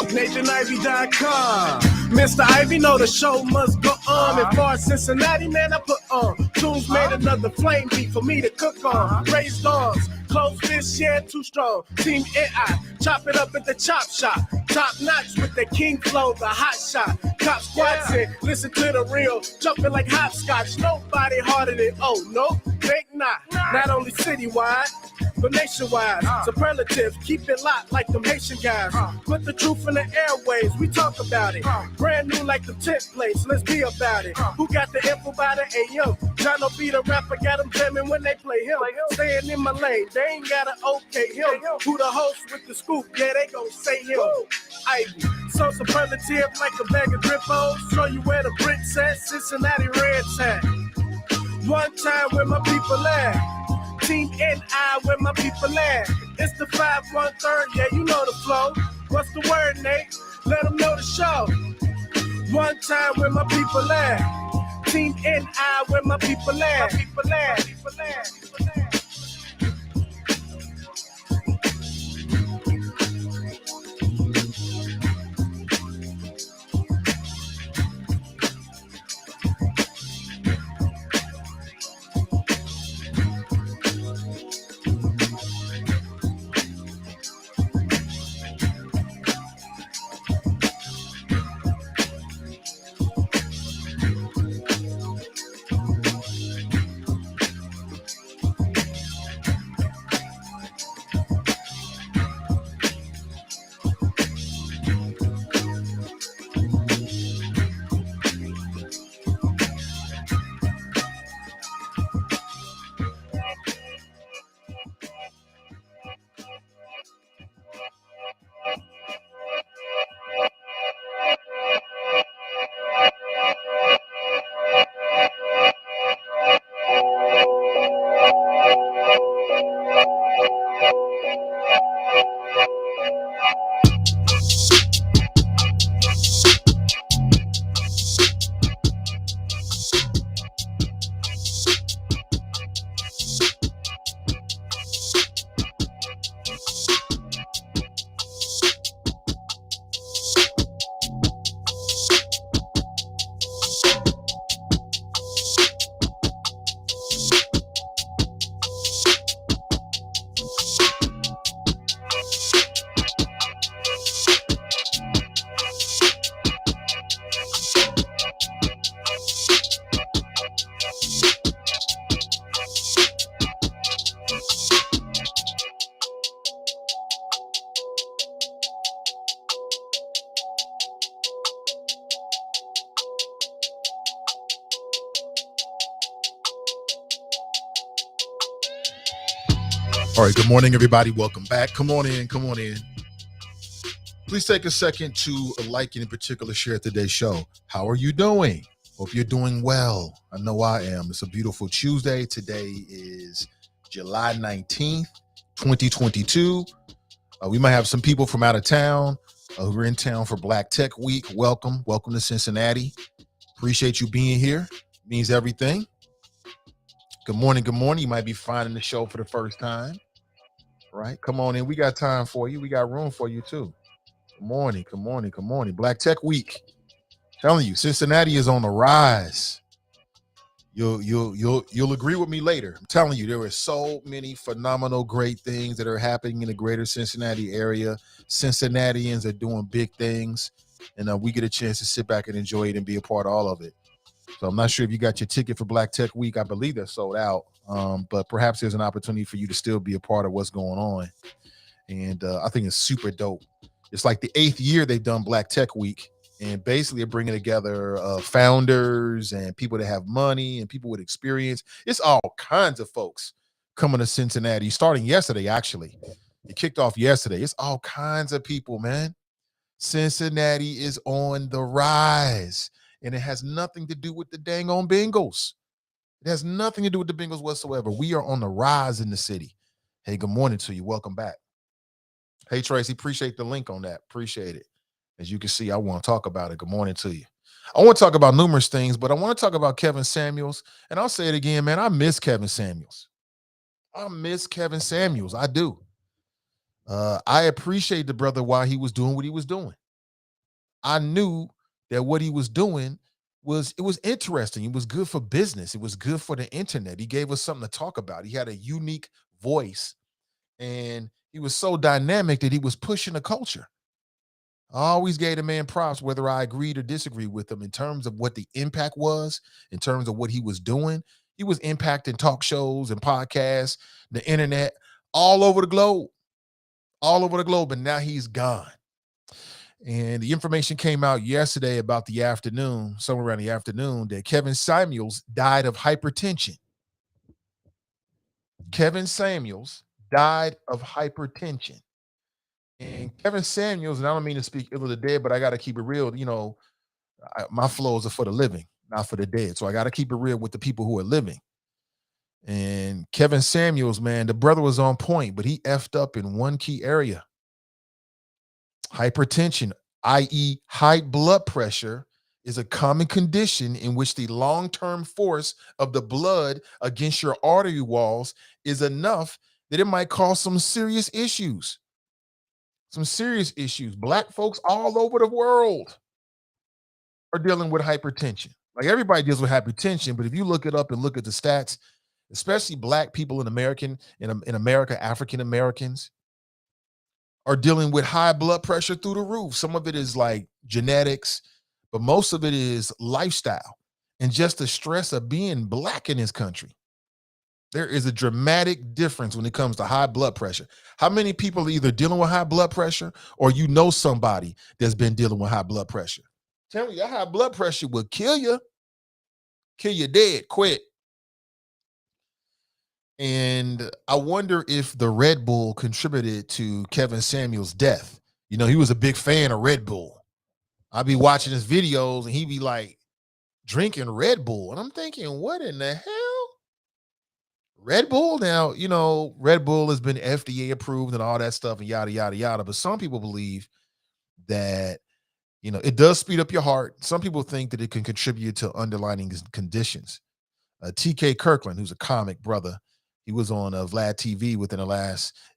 NationIvy.com. Mr. Ivy know the show must go on. And far as Cincinnati, man, I put on. Tunes made another flame beat for me to cook on. Raised dogs, close fish, yeah, too strong. Team NI, chop it up at the chop shop. Top notch with the king flow, the hot shot. Cop squats in, listen to the real. Jumping like hopscotch, nobody harder than, oh, no, think not. Not only citywide, but nationwide. Superlatives, keep it locked like them Haitian guys. Put the truth in the airways, we talk about it. Brand new like the templates, let's be about it. Who got the info by the AM? Jono be the rapper, got them jamming when they play him. Staying in my lane, they ain't gotta okay him. Who the host with the scoop? Yeah, they gon' say him. Ivy, so superlative like a bag of Drippos. Show you where the bricks at, Cincinnati Reds at. One time where my people at. Team NI where my people at. It's the 5-1-3, yeah, you know the flow. What's the word, Nate? Let them know the show. One time where my people at. Team NI where my people at. All right, good morning, everybody. Welcome back. Come on in. Please take a second to like and in particular share today's show. How are you doing? Hope you're doing well. I know I am. It's a beautiful Tuesday. Today is July 19th, 2022. We might have some people from out of town who are in town for Black Tech Week. Welcome to Cincinnati. Appreciate you being here. It means everything. Good morning. You might be finding the show for the first time. Right? Come on in. We got time for you. We got room for you too. Good morning. Black Tech Week. Telling you, Cincinnati is on the rise. You'll agree with me later. I'm telling you, there are so many phenomenal, great things that are happening in the greater Cincinnati area. Cincinnatians are doing big things, and we get a chance to sit back and enjoy it and be a part of all of it. So I'm not sure if you got your ticket for Black Tech Week. I believe they're sold out, but perhaps there's an opportunity for you to still be a part of what's going on. And I think it's super dope. It's like the 8th year they've done Black Tech Week, and basically they're bringing together founders and people that have money and people with experience. It's all kinds of folks coming to Cincinnati, starting yesterday, actually. It kicked off yesterday. It's all kinds of people, man. Cincinnati is on the rise. And it has nothing to do with the dang on Bengals. It has nothing to do with the Bengals whatsoever. We are on the rise in the city. Hey, good morning to you. Welcome back. Hey, Tracy, appreciate the link on that. Appreciate it. As you can see, I want to talk about it. Good morning to you. I want to talk about numerous things, but I want to talk about Kevin Samuels. And I'll say it again, man. I miss Kevin Samuels. I miss Kevin Samuels. I do. I appreciate the brother while he was doing what he was doing. I knew that what he was doing was interesting. It was good for business. It was good for the internet. He gave us something to talk about. He had a unique voice, and he was so dynamic that he was pushing the culture. I always gave the man props, whether I agreed or disagreed with him in terms of what the impact was, in terms of what he was doing. He was impacting talk shows and podcasts, the internet, all over the globe, all over the globe. And now he's gone. And the information came out yesterday about the afternoon, somewhere around the afternoon, that Kevin Samuels died of hypertension. Kevin Samuels died of hypertension. And Kevin Samuels, and I don't mean to speak ill of the dead, but I got to keep it real. My flows are for the living, not for the dead. So I got to keep it real with the people who are living. And Kevin Samuels, man, the brother was on point, but he effed up in one key area. Hypertension, i.e., high blood pressure, is a common condition in which the long-term force of the blood against your artery walls is enough that it might cause some serious issues. Some serious issues. Black folks all over the world are dealing with hypertension. Like everybody deals with hypertension, but if you look it up and look at the stats, especially black people in America, African Americans are dealing with high blood pressure through the roof. Some of it is like genetics, but most of it is lifestyle and just the stress of being black in this country. There is a dramatic difference when it comes to high blood pressure. How many people are either dealing with high blood pressure or you know somebody that's been dealing with high blood pressure? Tell me, your high blood pressure will kill you dead quick. And I wonder if the Red Bull contributed to Kevin Samuels' death. You know, he was a big fan of Red Bull. I'd be watching his videos and he'd be like drinking Red Bull. And I'm thinking, what in the hell? Red Bull? Now, Red Bull has been FDA approved and all that stuff and yada, yada, yada. But some people believe that, it does speed up your heart. Some people think that it can contribute to underlying conditions. TK Kirkland, who's a comic brother, he was on Vlad TV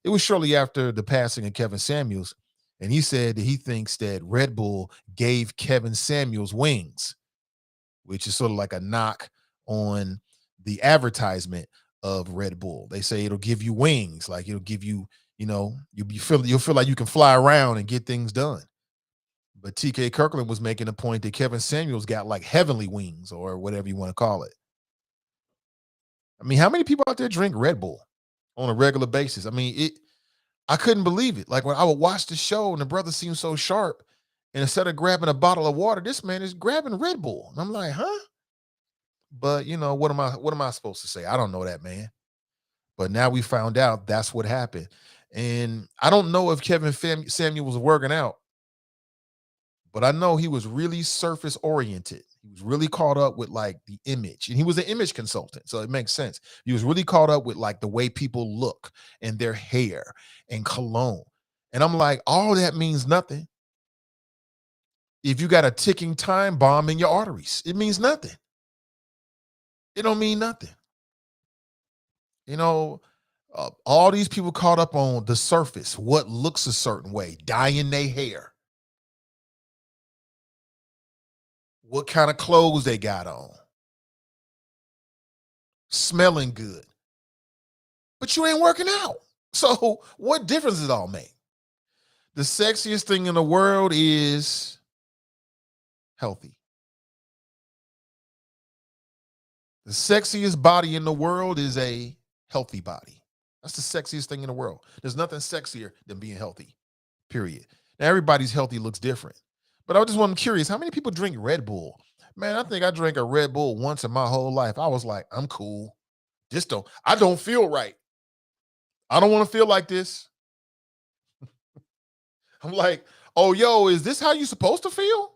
it was shortly after the passing of Kevin Samuels. And he said that he thinks that Red Bull gave Kevin Samuels wings, which is sort of like a knock on the advertisement of Red Bull. They say it'll give you wings, like it'll give you, you'll feel like you can fly around and get things done. But TK Kirkland was making a point that Kevin Samuels got like heavenly wings or whatever you want to call it. I mean, how many people out there drink Red Bull on a regular basis? I mean, I couldn't believe it. Like when I would watch the show and the brother seemed so sharp, and instead of grabbing a bottle of water, this man is grabbing Red Bull. And I'm like, huh? But what am I supposed to say? I don't know that, man. But now we found out that's what happened. And I don't know if Kevin Samuel was working out, but I know he was really surface oriented. He was really caught up with like the image, and he was an image consultant. So it makes sense. He was really caught up with like the way people look and their hair and cologne. And I'm like, all that means nothing if you got a ticking time bomb in your arteries. It means nothing. It don't mean nothing. All these people caught up on the surface, what looks a certain way, dyeing their hair, what kind of clothes they got on, smelling good. But you ain't working out. So what difference does it all make? The sexiest thing in the world is healthy. The sexiest body in the world is a healthy body. That's the sexiest thing in the world. There's nothing sexier than being healthy, period. Now, everybody's healthy looks different. But I'm curious, how many people drink Red Bull? Man, I think I drank a Red Bull once in my whole life. I was like, I'm cool. I don't feel right. I don't want to feel like this. I'm like, oh, yo, is this how you supposed to feel?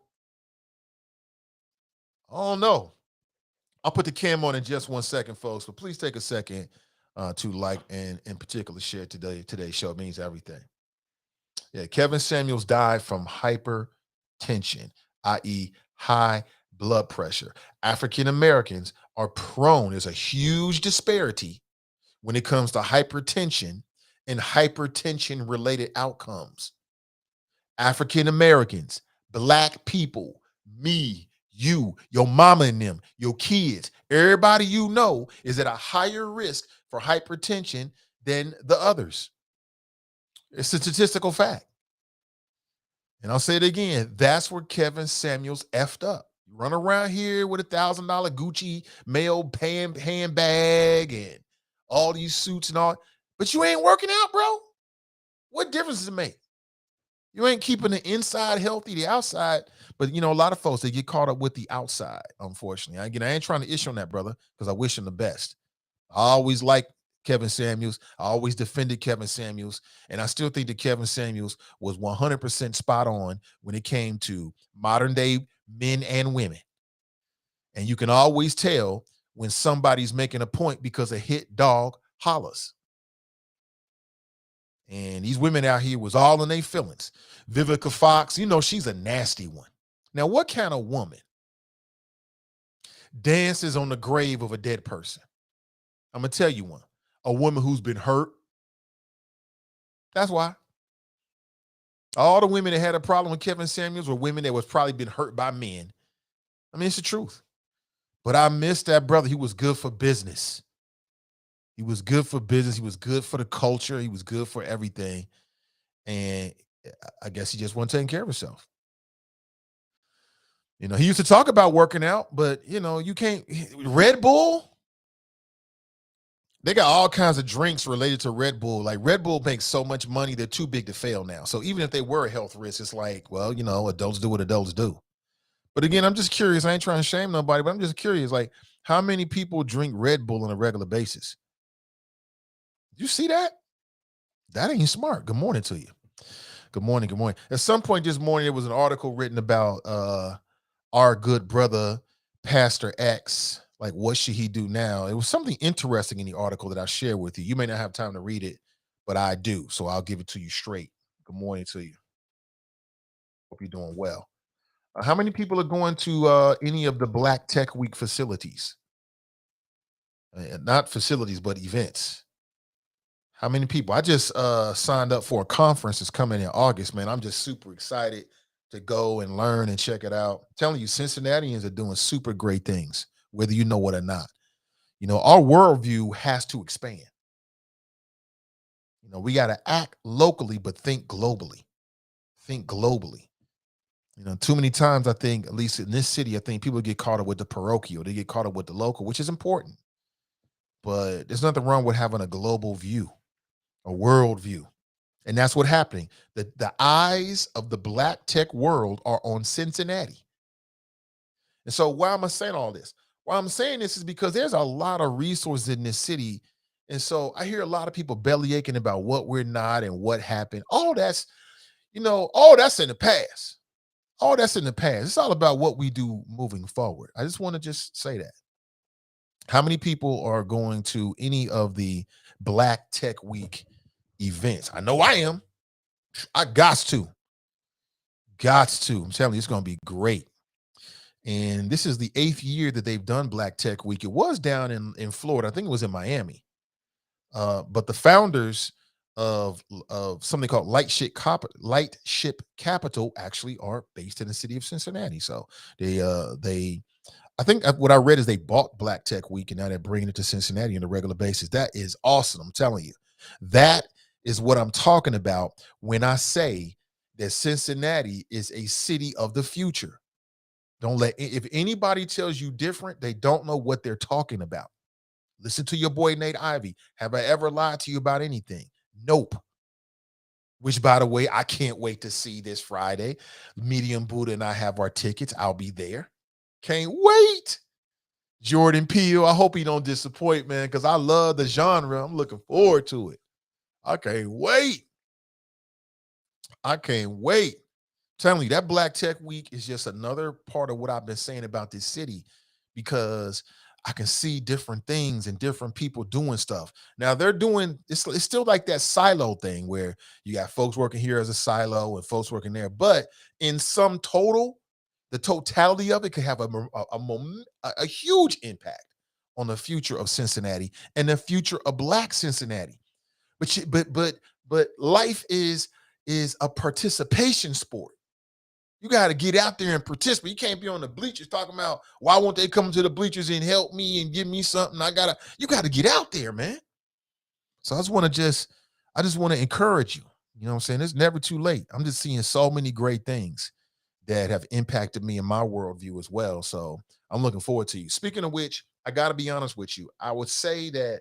Oh, no. I'll put the cam on in just 1 second, folks, but please take a second to like and in particular share today's show. It means everything. Yeah, Kevin Samuels died from hypertension, i.e. high blood pressure. African Americans are prone, there's a huge disparity when it comes to hypertension and hypertension related outcomes. African Americans, black people, me, you, your mama and them, your kids, everybody you know is at a higher risk for hypertension than the others. It's a statistical fact. And I'll say it again. That's where Kevin Samuels effed up. You run around here with $1,000 Gucci male handbag and all these suits and all, but you ain't working out, bro. What difference does it make? You ain't keeping the inside healthy, the outside. But a lot of folks, they get caught up with the outside, unfortunately. I ain't trying to issue on that, brother, because I wish him the best. I always liked Kevin Samuels. I always defended Kevin Samuels. And I still think that Kevin Samuels was 100% spot on when it came to modern day men and women. And you can always tell when somebody's making a point because a hit dog hollers. And these women out here was all in their feelings. Vivica Fox, she's a nasty one. Now, what kind of woman dances on the grave of a dead person? I'm going to tell you one. A woman who's been hurt. That's why. All the women that had a problem with Kevin Samuels were women that was probably been hurt by men. I mean, it's the truth. But I miss that brother. He was good for business. He was good for business. He was good for the culture. He was good for everything. And I guess he just wasn't taking care of himself. He used to talk about working out, but, you can't. Red Bull, they got all kinds of drinks related to Red Bull. Like Red Bull makes so much money, they're too big to fail now. So even if they were a health risk, it's like, well, adults do what adults do. But again, I'm just curious. I ain't trying to shame nobody, but I'm just curious, like, how many people drink Red Bull on a regular basis? You see that? That ain't smart. Good morning to you. Good morning. Good morning. At some point this morning, there was an article written about our good brother, Pastor X. Like, what should he do now? It was something interesting in the article that I shared with you. You may not have time to read it, but I do. So I'll give it to you straight. Good morning to you. Hope you're doing well. How many people are going to any of the Black Tech Week facilities? Not facilities, but events. How many people? I just signed up for a conference that's coming in August, man. I'm just super excited to go and learn and check it out. I'm telling you, Cincinnatians are doing super great things, whether you know it or not. Our worldview has to expand. We got to act locally, but think globally. Think globally. Too many times I think, at least in this city, I think people get caught up with the parochial. They get caught up with the local, which is important. But there's nothing wrong with having a global view, a world view. And that's what's happening. The eyes of the Black tech world are on Cincinnati. And so why am I saying all this? Why I'm saying this is because there's a lot of resources in this city. And so I hear a lot of people belly aching about what we're not and what happened. All that's in the past. All that's in the past. It's all about what we do moving forward. I just want to just say that. How many people are going to any of the Black Tech Week events? I know I am. I got to. I'm telling you, it's going to be great. And this is the 8th year that they've done Black Tech Week. It was down in Florida. I think it was in Miami. But the founders of something called Light Ship Capital actually are based in the city of Cincinnati. So I think what I read is they bought Black Tech Week and now they're bringing it to Cincinnati on a regular basis. That is awesome. I'm telling you, that is what I'm talking about when I say that Cincinnati is a city of the future. If anybody tells you different, they don't know what they're talking about. Listen to your boy, Nate Ivy. Have I ever lied to you about anything? Nope. Which, by the way, I can't wait to see this Friday. Medium Buddha and I have our tickets. I'll be there. Can't wait. Jordan Peele, I hope he don't disappoint, man, because I love the genre. I'm looking forward to it. I can't wait. Telling you, that Black Tech Week is just another part of what I've been saying about this city, because I can see different things and different people doing stuff. Now they're doing, it's still like that silo thing where you got folks working here as a silo and folks working there. But in sum total, The totality of it could have a huge impact on the future of Cincinnati and the future of Black Cincinnati. But life is a participation sport. You got to get out there and participate. You can't be on the bleachers talking about why won't they come to the bleachers and help me and give me something. You got to get out there, man. So I just want to encourage you. You know what I'm saying? It's never too late. I'm just seeing so many great things that have impacted me in my worldview as well. So I'm looking forward to you. Speaking of which, I got to be honest with you. I would say that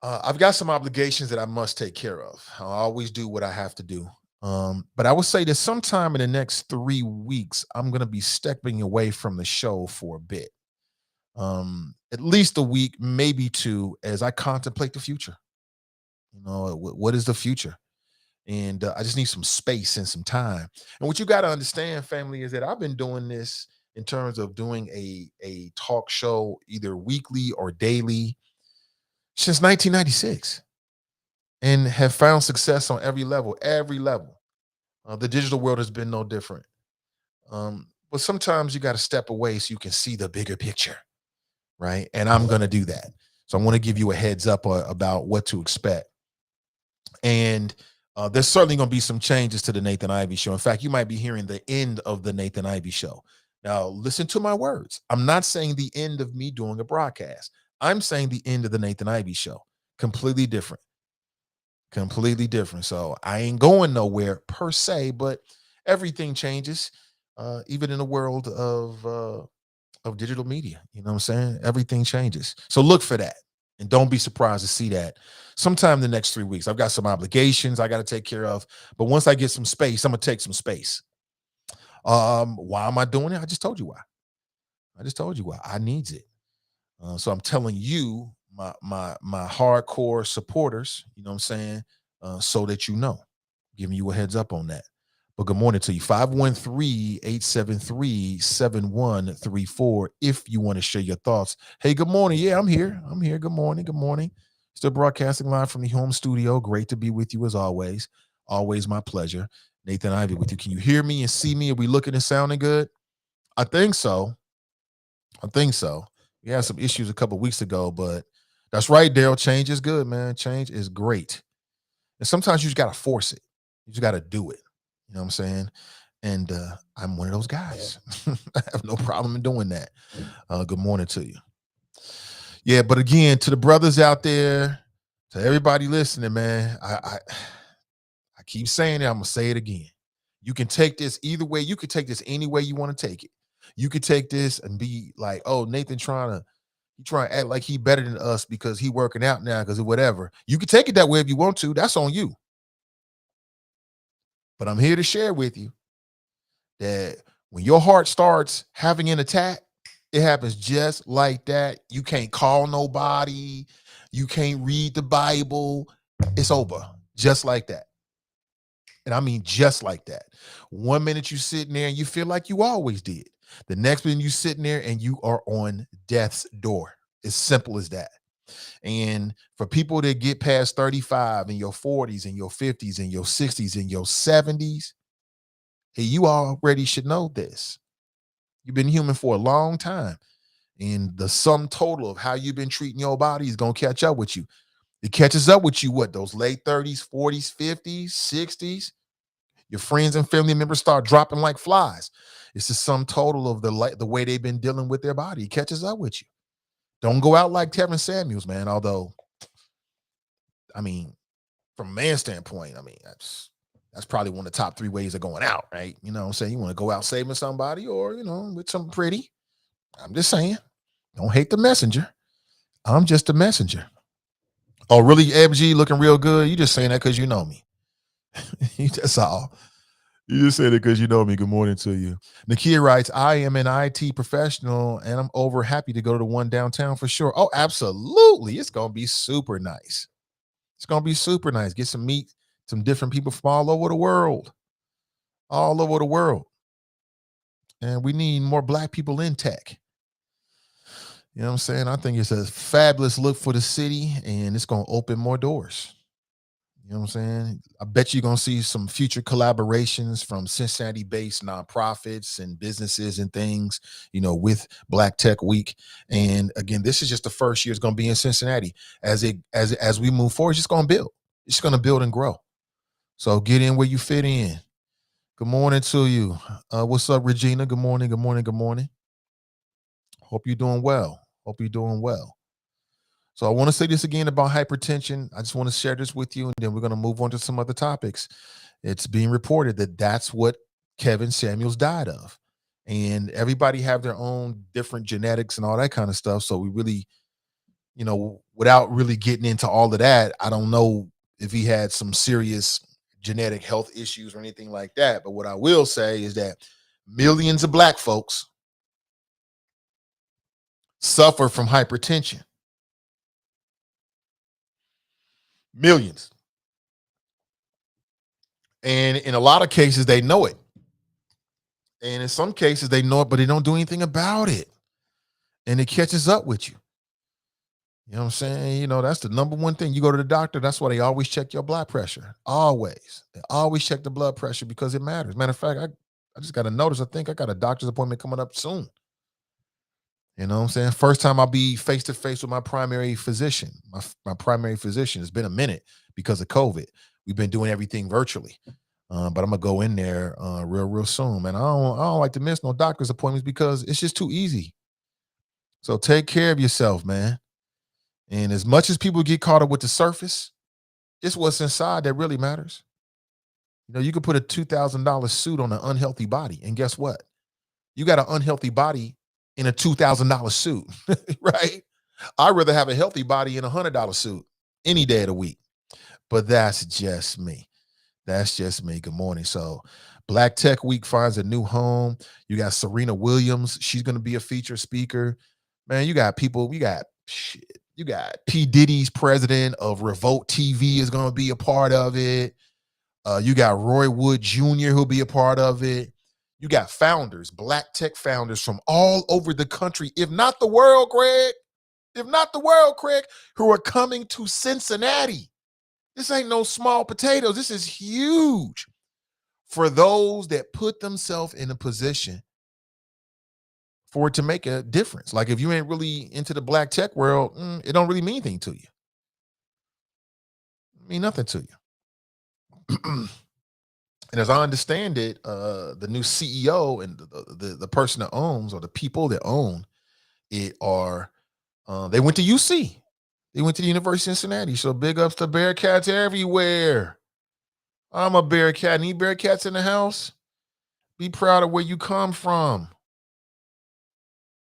I've got some obligations that I must take care of. I always do what I have to do. But I would say that sometime in the next 3 weeks, I'm going to be stepping away from the show for a bit. At least a week, maybe 2, as I contemplate the future. You know, what is the future? And I just need some space and some time. And what you got to understand, family, is that I've been doing this in terms of doing a talk show either weekly or daily since 1996, and have found success on every level, the digital world has been no different. But sometimes you got to step away so you can see the bigger picture, right? And I'm going to do that. So I want to give you a heads up about what to expect. And there's certainly going to be some changes to the Nathan Ivey Show. In fact, you might be hearing the end of the Nathan Ivey Show. Now, listen to my words. I'm not saying the end of me doing a broadcast. I'm saying the end of the Nathan Ivey Show. Completely different. So I ain't going nowhere per se, but everything changes, even in the world of digital media. You know what I'm saying? Everything changes. So look for that. And don't be surprised to see that sometime in the next 3 weeks. I've got some obligations I got to take care of. But once I get some space, I'm going to take some space. Why am I doing it? I just told you why. I needs it. So I'm telling you, my hardcore supporters, you know what I'm saying, so that you know, giving you a heads up on that. But good morning to you. 513-873-7134 if you want to share your thoughts. Hey, good morning. Yeah, I'm here. Good morning. Still broadcasting live from the home studio. Great to be with you as always. Always my pleasure. Nathan Ivey with you. Can you hear me and see me? Are we looking and sounding good? I think so. We had some issues a couple weeks ago, but that's right, Daryl. Change is good, man. Change is great. And sometimes you just got to force it. You just got to do it. You know what I'm saying? And I'm one of those guys. I have no problem in doing that. Good morning to you. Yeah, but again, to the brothers out there, to everybody listening, man, I keep saying it. I'm going to say it again. You can take this either way. You could take this any way you want to take it. You could take this and be like, oh, Nathan trying to act like he better than us because he working out now because of whatever. You can take it that way if you want to. That's on you. But I'm here to share with you that when your heart starts having an attack, it happens just like that. You can't call nobody. You can't read the Bible. It's over. Just like that. And I mean just like that. 1 minute you sitting there and you feel like you always did. The next minute you sitting there and you are on death's door. As simple as that. And for people that get past 35 in your 40s and your 50s and your 60s and your 70s, hey, you already should know this. You've been human for a long time. And the sum total of how you've been treating your body is going to catch up with you. It catches up with you, those late 30s, 40s, 50s, 60s. Your friends and family members start dropping like flies. It's the sum total of the way they've been dealing with their body. It catches up with you. Don't go out like Tevin Samuels, man. Although, I mean, from a man's standpoint, I mean, that's probably one of the top 3 ways of going out, right? You know what I'm saying? You want to go out saving somebody or, with something pretty. I'm just saying, don't hate the messenger. I'm just a messenger. Oh, really, FG looking real good? You just saying that because you know me. That's all. You just said it because you know me. Good morning to you. Nakia writes, I am an IT professional and I'm over happy to go to the one downtown for sure. Oh, absolutely. It's going to be super nice. Get some meet some different people from all over the world. And we need more Black people in tech. You know what I'm saying? I think it's a fabulous look for the city and it's going to open more doors. You know what I'm saying? I bet you're going to see some future collaborations from Cincinnati-based nonprofits and businesses and things, with Black Tech Week. And again, this is just the first year it's going to be in Cincinnati. As we move forward, it's just going to build. It's going to build and grow. So get in where you fit in. Good morning to you. What's up, Regina? Good morning. Good morning. Good morning. Hope you're doing well. Hope you're doing well. So I want to say this again about hypertension. I just want to share this with you, and then we're going to move on to some other topics. It's being reported that that's what Kevin Samuels died of. And everybody have their own different genetics and all that kind of stuff. So we really, without really getting into all of that, I don't know if he had some serious genetic health issues or anything like that. But what I will say is that millions of Black folks suffer from hypertension. Millions. And in a lot of cases, they know it. And in some cases, they know it, but they don't do anything about it. And it catches up with you. You know what I'm saying? That's the number one thing. You go to the doctor, that's why they always check your blood pressure. Always. They always check the blood pressure because it matters. Matter of fact, I just got to notice, I think I got a doctor's appointment coming up soon. You know what I'm saying? First time I'll be face-to-face with my primary physician. My primary physician. It's been a minute because of COVID. We've been doing everything virtually. But I'm going to go in there real soon, man. I don't like to miss no doctor's appointments because it's just too easy. So take care of yourself, man. And as much as people get caught up with the surface, it's what's inside that really matters. You could put a $2,000 suit on an unhealthy body. And guess what? You got an unhealthy body in a $2,000 suit, right? I'd rather have a healthy body in a $100 suit any day of the week. But that's just me. That's just me. Good morning. So Black Tech Week finds a new home. You got Serena Williams. She's going to be a featured speaker. Man, you got people. You got P. Diddy's president of Revolt TV is going to be a part of it. You got Roy Wood Jr. who'll be a part of it. You got founders, Black tech founders from all over the country, if not the world, Craig, who are coming to Cincinnati. This ain't no small potatoes. This is huge for those that put themselves in a position for it to make a difference. Like if you ain't really into the Black tech world, it don't really mean anything to you. It mean nothing to you. And as I understand it, the new CEO and the person that owns, or the people that own it, are they went to UC. They went to the University of Cincinnati. So big ups to Bearcats everywhere. I'm a Bearcat. Any Bearcats in the house? Be proud of where you come from.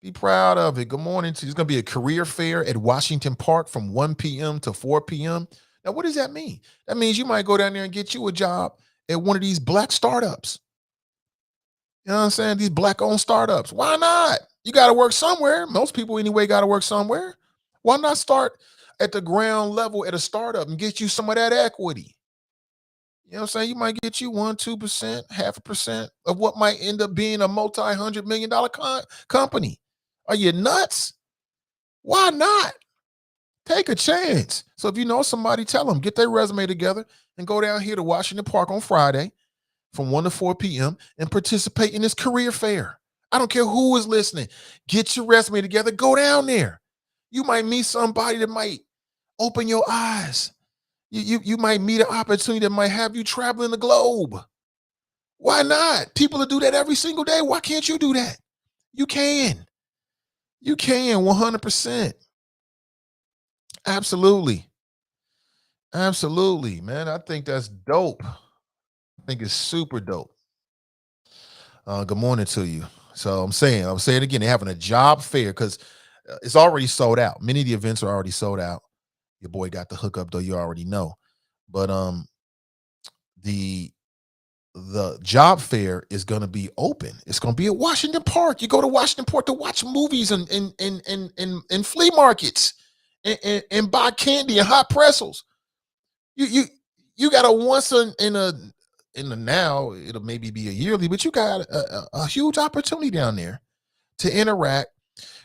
Be proud of it. Good morning to you. There's going to be a career fair at Washington Park from 1 p.m. to 4 p.m. Now, what does that mean? That means you might go down there and get you a job at one of these Black startups. You know what I'm saying? These Black-owned startups. Why not? You got to work somewhere. Most people anyway got to work somewhere. Why not start at the ground level at a startup and get you some of that equity? You know what I'm saying? You might get you 1%, 2%, 0.5% of what might end up being a multi-$100-million company. Are you nuts? Why not? Take a chance. So if you know somebody, tell them, get their resume together and go down here to Washington Park on Friday from 1 to 4 p.m. and participate in this career fair. I don't care who is listening. Get your resume together. Go down there. You might meet somebody that might open your eyes. You might meet an opportunity that might have you traveling the globe. Why not? People that do that every single day. Why can't you do that? You can. You can 100%. Absolutely. Absolutely, man. I think that's dope. I think it's super dope. Good morning to you. So I'm saying again, they're having a job fair because it's already sold out. Many of the events are already sold out. Your boy got the hookup, though, you already know. But the job fair is going to be open. It's going to be at Washington Park. You go to Washington Park to watch movies and flea markets and buy candy and hot pretzels. You got a once in a now, it'll maybe be a yearly, but you got a huge opportunity down there to interact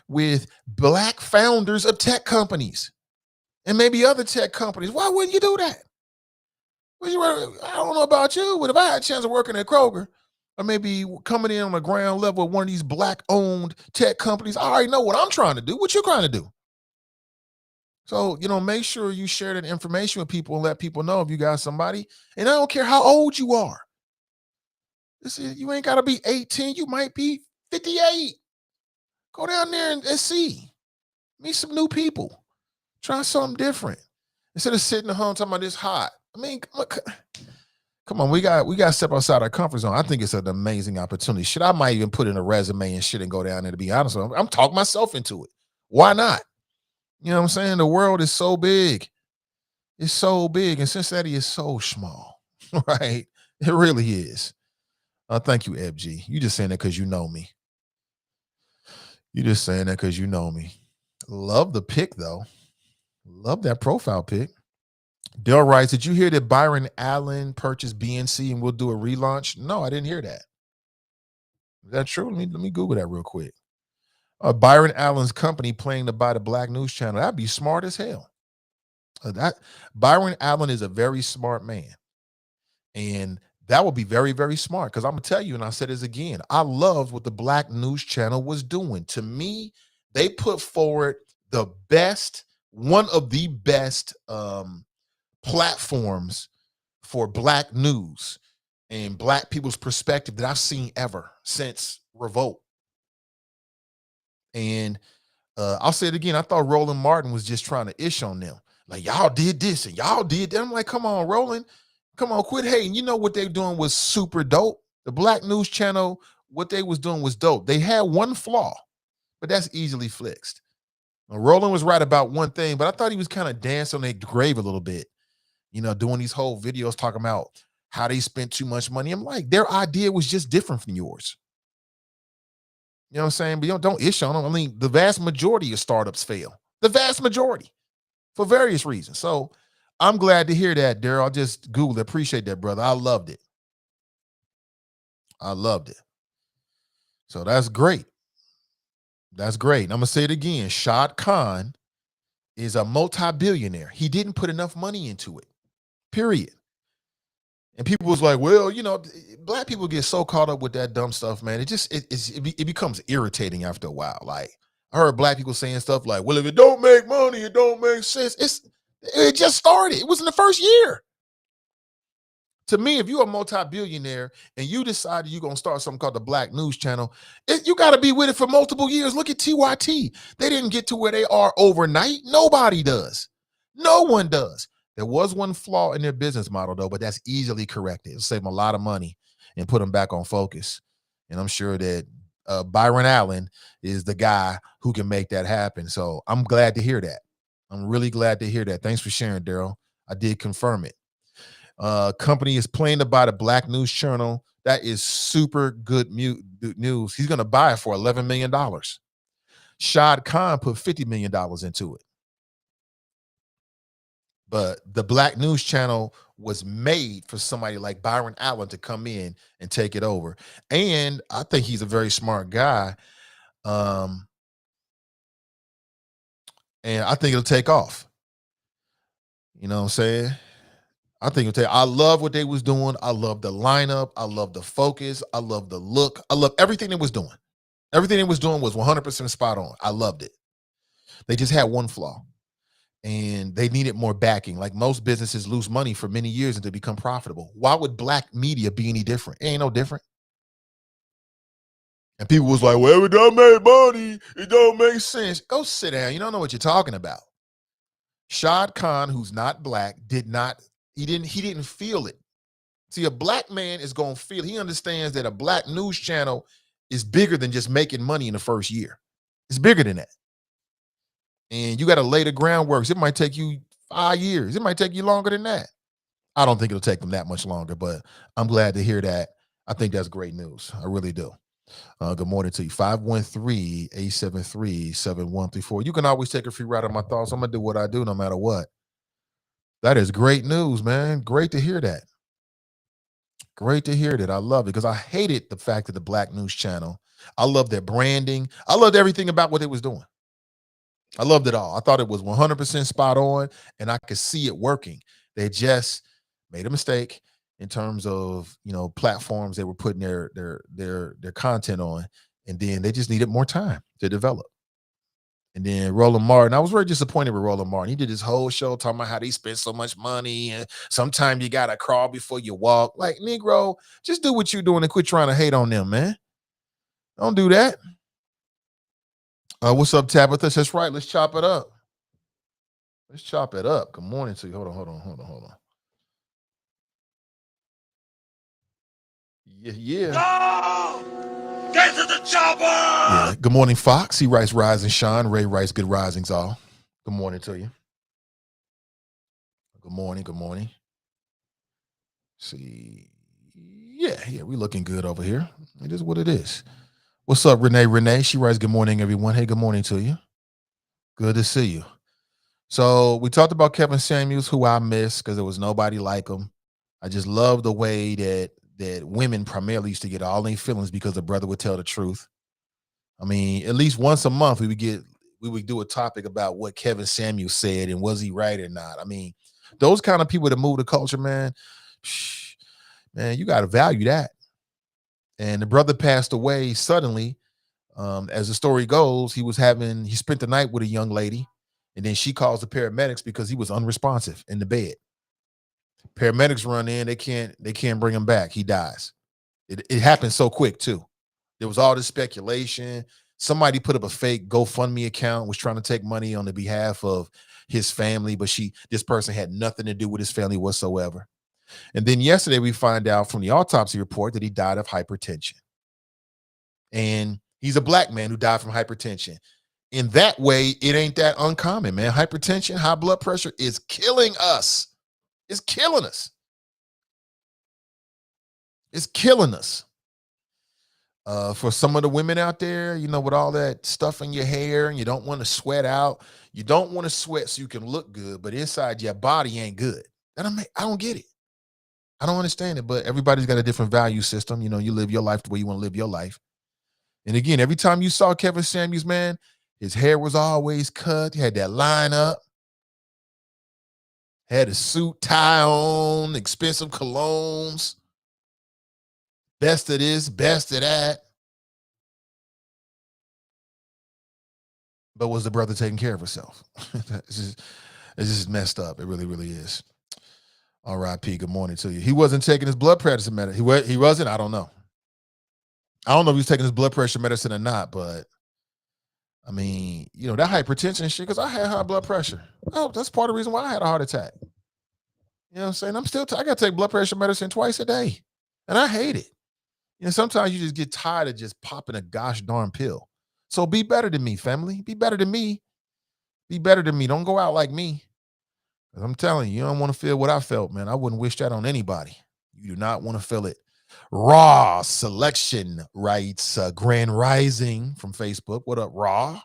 with Black founders of tech companies and maybe other tech companies. Why wouldn't you do that? I don't know about you, but if I had a chance of working at Kroger, or maybe coming in on the ground level of one of these black-owned tech companies, I already know what I'm trying to do. What you trying to do? So, make sure you share that information with people and let people know if you got somebody. And I don't care how old you are. You ain't got to be 18. You might be 58. Go down there and see. Meet some new people. Try something different. Instead of sitting at home talking about this hot. I mean, come on, we got to step outside our comfort zone. I think it's an amazing opportunity. Shit, I might even put in a resume and shit and go down there, to be honest with you. I'm talking myself into it. Why not? You know what I'm saying? The world is so big. It's so big, and Cincinnati is so small, right? It really is. Thank you, FG. You just saying that because you know me. You just saying that because you know me. Love the pick, though. Love that profile pic. Dell writes, did you hear that Byron Allen purchased BNC and will do a relaunch? No, I didn't hear that. Is that true? Let me Google that real quick. Byron Allen's company planning to buy the Black News Channel. That'd be smart as hell. Byron Allen is a very smart man. And that would be very, very smart, because I'm going to tell you, and I said this again, I loved what the Black News Channel was doing. To me, they put forward the best, one of the best platforms for Black news and Black people's perspective that I've seen ever since Revolt. And I'll say it again, I thought Roland Martin was just trying to ish on them. Like, y'all did this and y'all did that. I'm like, come on, Roland. Come on, quit hating. You know what they're doing was super dope. The Black News Channel, what they was doing was dope. They had one flaw, but that's easily fixed. Now, Roland was right about one thing, but I thought he was kind of dancing on their grave a little bit. Doing these whole videos talking about how they spent too much money. I'm like, their idea was just different from yours. You know what I'm saying? But don't ish on them. I mean, the vast majority of startups fail. The vast majority, for various reasons. So I'm glad to hear that, Daryl. I just Googled it. Appreciate that, brother. I loved it. I loved it. So that's great. That's great. And I'm going to say it again. Shad Khan is a multi-billionaire. He didn't put enough money into it, period. And people was like, well, Black people get so caught up with that dumb stuff, man. It becomes irritating after a while. Like, I heard Black people saying stuff like, well, if it don't make money, it don't make sense. It just started. It was in the first year. To me, if you're a multi-billionaire and you decided you're going to start something called the Black News Channel, you got to be with it for multiple years. Look at TYT. They didn't get to where they are overnight. Nobody does. No one does. There was one flaw in their business model, though, but that's easily corrected. It'll save them a lot of money and put them back on focus. And I'm sure that Byron Allen is the guy who can make that happen. So I'm glad to hear that. I'm really glad to hear that. Thanks for sharing, Daryl. I did confirm it. Company is planning to buy the Black News Channel. That is super good news. He's going to buy it for $11 million. Shad Khan put $50 million into it. But the Black News Channel was made for somebody like Byron Allen to come in and take it over. And I think he's a very smart guy. And I think it'll take off. You know what I'm saying? I love what they was doing. I love the lineup. I love the focus. I love the look. I love everything they was doing. Everything they was doing was 100% spot on. I loved it. They just had one flaw, and they needed more backing. Like most businesses lose money for many years until they become profitable. Why would Black media be any different? It ain't no different. And people was like, well, it don't make money. It don't make sense. Go sit down. You don't know what you're talking about. Shad Khan, who's not Black, he didn't feel it. See, a Black man is going to feel, he understands that a Black news channel is bigger than just making money in the first year. It's bigger than that. And you got to lay the groundwork. It might take you 5 years. It might take you longer than that. I don't think it'll take them that much longer, but I'm glad to hear that. I think that's great news. I really do. Good morning to you. 513-873-7134. You can always take a free ride on my thoughts. I'm going to do what I do no matter what. That is great news, man. Great to hear that. Great to hear that. I love it because I hated the fact that the Black News Channel, I love their branding. I loved everything about what they was doing. I loved it all. I thought it was 100% spot on, and I could see it working. They just made a mistake in terms of, platforms they were putting their content on, and then they just needed more time to develop. And then Roland Martin, I was very disappointed with Roland Martin. He did this whole show talking about how they spent so much money, and sometimes you gotta crawl before you walk. Like, Negro, just do what you're doing and quit trying to hate on them, man. Don't do that. What's up, Tabitha? That's right. Let's chop it up. Let's chop it up. Good morning to you. Hold on. Yeah. Go! Get to the chopper! Yeah. Good morning, Fox. He writes Rise and Shine. Ray writes Good Risings all. Good morning to you. Good morning. See. Yeah, we looking good over here. It is what it is. What's up, Renee? She writes good morning, everyone. Hey, good morning to you. Good to see you. So we talked about Kevin Samuels, who I miss because there was nobody like him. I just love the way that women primarily used to get all their feelings because the brother would tell the truth. I mean, at least once a month we would do a topic about what Kevin Samuels said and was he right or not. I mean, those kind of people that move the culture, man, you got to value that. And the brother passed away suddenly. As the story goes, he spent the night with a young lady, and then she calls the paramedics because he was unresponsive in the bed. Paramedics run in, they can't bring him back. He dies. It happened so quick too. There was all this speculation. Somebody put up a fake GoFundMe account, was trying to take money on the behalf of his family, but this person had nothing to do with his family whatsoever. And then yesterday we find out from the autopsy report that he died of hypertension. And he's a black man who died from hypertension. In that way, it ain't that uncommon, man. Hypertension, high blood pressure is killing us. It's killing us. It's killing us. For some of the women out there, with all that stuff in your hair and you don't want to sweat out, you don't want to sweat so you can look good, but inside your body ain't good. I don't get it. I don't understand it, but everybody's got a different value system. You live your life the way you want to live your life. And again, every time you saw Kevin Samuels, man, his hair was always cut. He had that line up. Had a suit tie on, expensive colognes. Best of this, best of that. But was the brother taking care of herself? It's just messed up. It really, really is. R.I.P. Good morning to you. He wasn't taking his blood pressure medicine. He wasn't? I don't know. I don't know if he was taking his blood pressure medicine or not, but I mean, that hypertension shit, because I had high blood pressure. Oh, that's part of the reason why I had a heart attack. You know what I'm saying? I got to take blood pressure medicine twice a day, and I hate it. Sometimes you just get tired of just popping a gosh darn pill. So be better than me, family. Be better than me. Be better than me. Don't go out like me. I'm telling you don't want to feel what I felt, man. I wouldn't wish that on anybody. You do not want to feel it. Raw Selection writes Grand Rising from Facebook. What up, Raw?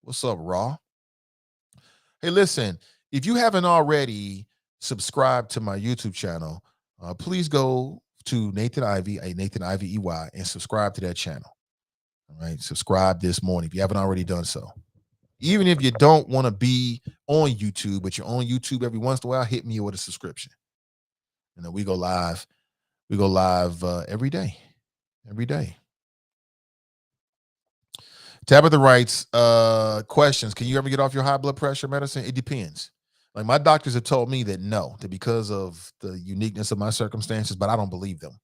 What's up, Raw? Hey, listen, if you haven't already subscribed to my YouTube channel, please go to Nathan Ivey, Nathan Ivey EY, and subscribe to that channel. All right, subscribe this morning if you haven't already done so. Even if you don't want to be on YouTube, but you're on YouTube every once in a while, hit me with a subscription. We go live. We go live every day. Every day. Tabitha writes, questions. Can you ever get off your high blood pressure medicine? It depends. Like, my doctors have told me that no, that because of the uniqueness of my circumstances, but I don't believe them.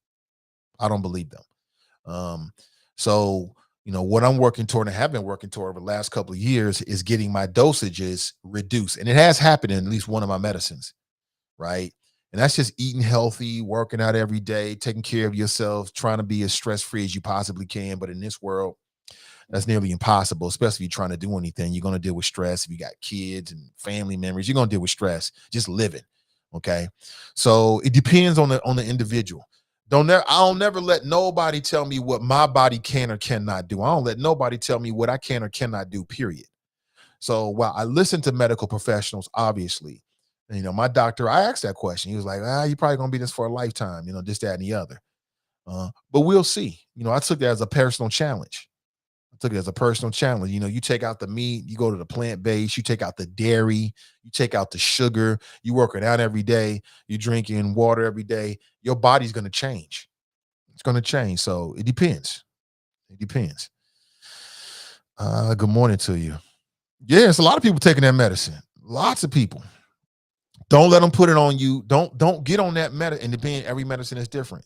So, what I'm working toward and have been working toward over the last couple of years is getting my dosages reduced. And it has happened in at least one of my medicines, right? And that's just eating healthy, working out every day, taking care of yourself, trying to be as stress-free as you possibly can. But in this world, that's nearly impossible, especially if you're trying to do anything. You're going to deal with stress. If you got kids and family members, you're going to deal with stress just living, okay? So it depends on the individual. I'll never let nobody tell me what my body can or cannot do. I don't let nobody tell me what I can or cannot do, period. So while I listen to medical professionals, obviously, my doctor, I asked that question. He was like, you're probably going to be this for a lifetime, this, that, and the other. But we'll see. I took that as a personal challenge. took it as a personal challenge. You take out the meat, you go to the plant-based, you take out the dairy, you take out the sugar, you working out every day, you drinking water every day, your body's going to change. It's going to change. So it depends. It depends. Good morning to you. Yes, a lot of people taking that medicine. Lots of people. Don't let them put it on you. Don't get on that medicine. And every medicine is different.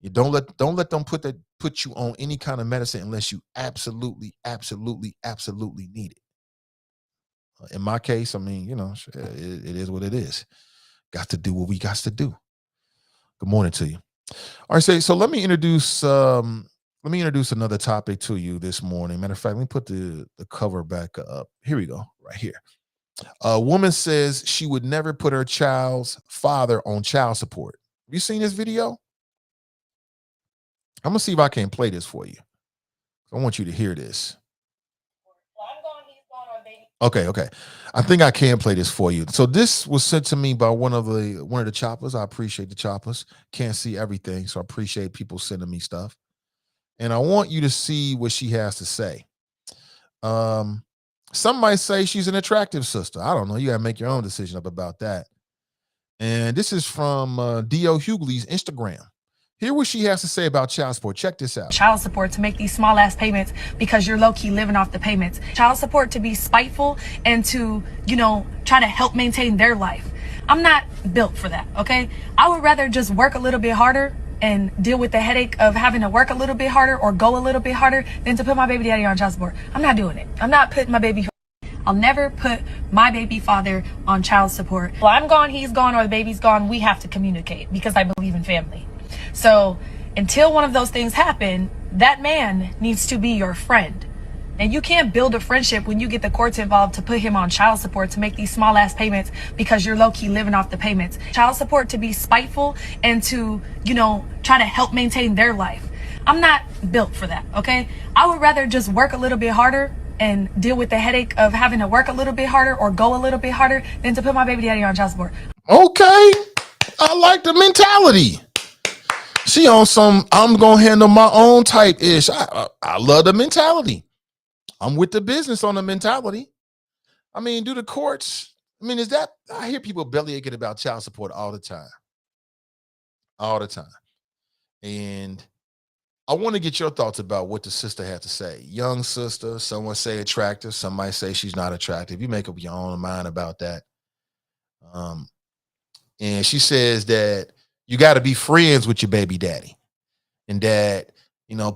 You don't let them put you on any kind of medicine unless you absolutely need it. In my case, I mean, it is what it is. Got to do what we got to do. Good morning to you. All right, so let me introduce another topic to you this morning. Matter of fact, let me put the cover back up. Here we go, right here. A woman says she would never put her child's father on child support. Have you seen this video? I'm gonna see if I can play this for you. I want you to hear this. Okay. I think I can play this for you. So this was sent to me by one of the choppers. I appreciate the choppers. Can't see everything, so I appreciate people sending me stuff. And I want you to see what she has to say. Some might say she's an attractive sister. I don't know. You got to make your own decision up about that. And this is from D.O. Hughley's Instagram. Hear what she has to say about child support. Check this out. Child support to make these small ass payments because you're low key living off the payments. Child support to be spiteful and to, try to help maintain their life. I'm not built for that, okay? I would rather just work a little bit harder and deal with the headache of having to work a little bit harder or go a little bit harder than to put my baby daddy on child support. I'm not doing it. I'm not putting my baby. I'll never put my baby father on child support. Well, I'm gone, he's gone, or the baby's gone. We have to communicate because I believe in family. So until one of those things happen, that man needs to be your friend. And you can't build a friendship when you get the courts involved to put him on child support to make these small ass payments because you're low key living off the payments. Child support to be spiteful and to, try to help maintain their life. I'm not built for that, okay? I would rather just work a little bit harder and deal with the headache of having to work a little bit harder or go a little bit harder than to put my baby daddy on child support. Okay. I like the mentality. She on some I'm gonna handle my own type ish. I love the mentality. I'm with the business on the mentality. I mean, do the courts? I mean, I hear people bellyaching about child support all the time. All the time. And I want to get your thoughts about what the sister had to say. Young sister, someone say attractive, some might say she's not attractive. You make up your own mind about that. And she says that you got to be friends with your baby daddy, and that,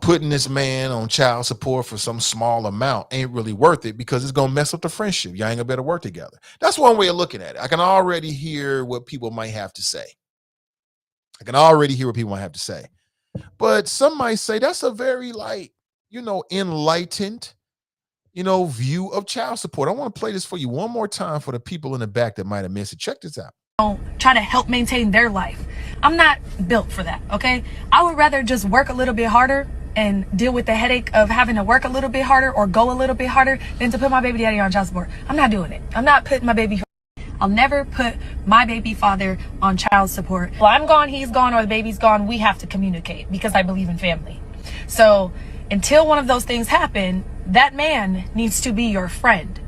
putting this man on child support for some small amount ain't really worth it because it's going to mess up the friendship. Y'all ain't gonna be able to work together. That's one way of looking at it. I can already hear what people might have to say. But some might say that's a very enlightened, view of child support. I want to play this for you one more time for the people in the back that might have missed it. Check this out. Try to help maintain their life. I'm not built for that, okay? I would rather just work a little bit harder and deal with the headache of having to work a little bit harder or go a little bit harder than to put my baby daddy on child support. I'm not doing it. I'm not putting my baby. I'll never put my baby father on child support. Well, I'm gone, he's gone, or the baby's gone. We have to communicate because I believe in family. So until one of those things happen, that man needs to be your friend.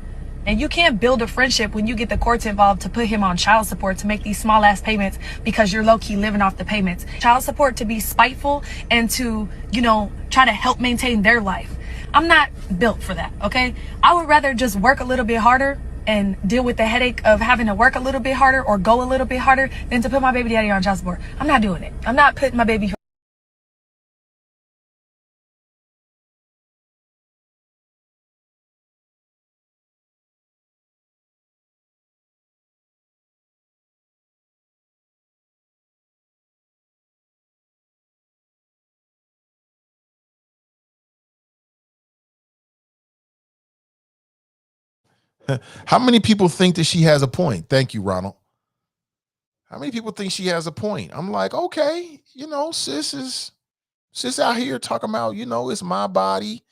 And you can't build a friendship when you get the courts involved to put him on child support to make these small ass payments because you're low key living off the payments. Child support to be spiteful and to, try to help maintain their life. I'm not built for that, okay? I would rather just work a little bit harder and deal with the headache of having to work a little bit harder or go a little bit harder than to put my baby daddy on child support. I'm not doing it. I'm not putting my baby. How many people think that she has a point? Thank you, Ronald. How many people think she has a point? I'm like, okay, sis out here talking about, it's my body.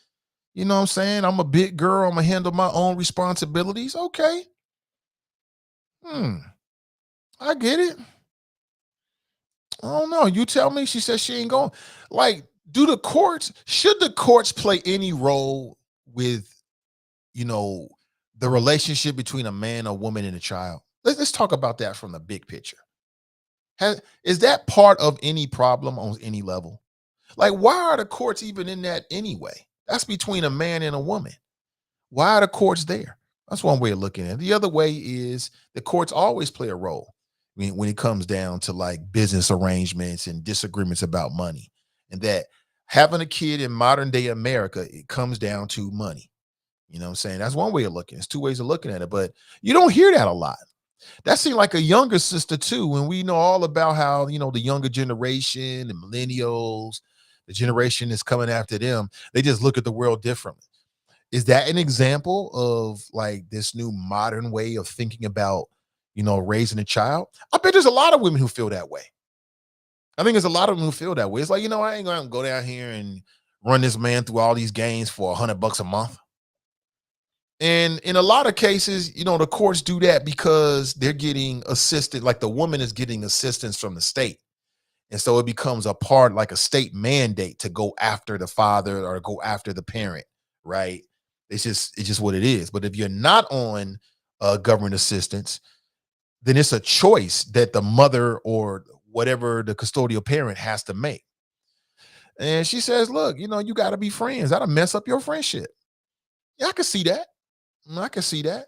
You know what I'm saying? I'm a big girl. I'm going to handle my own responsibilities. Okay. I get it. I don't know. You tell me. She says she ain't going. Should the courts play any role with, you know, the relationship between a man, a woman, and a child. Let's talk about that from the big picture. Is that part of any problem on any level? Like, why are the courts even in that anyway? That's between a man and a woman. Why are the courts there? That's one way of looking at it. The other way is the courts always play a role. I mean, when it comes down to like business arrangements and disagreements about money, and that having a kid in modern day America, it comes down to money. You know what I'm saying? That's one way of looking. It's two ways of looking at it, but you don't hear that a lot. That seemed like a younger sister too. When we know all about how, you know, the younger generation, the millennials, the generation is coming after them, they just look at the world differently. Is that an example of like this new modern way of thinking about, you know, raising a child? I bet there's a lot of women who feel that way. I think there's a lot of them who feel that way. It's like, you know, I ain't gonna go down here and run this man through all these games for $100 a month. And in a lot of cases, you know, the courts do that because they're getting assisted, like the woman is getting assistance from the state. And so it becomes a part, like a state mandate to go after the father or go after the parent, right? It's just what it is. But if you're not on government assistance, then it's a choice that the mother or whatever the custodial parent has to make. And she says, look, you know, you got to be friends. That'll mess up your friendship. Yeah, I can see that. I can see that.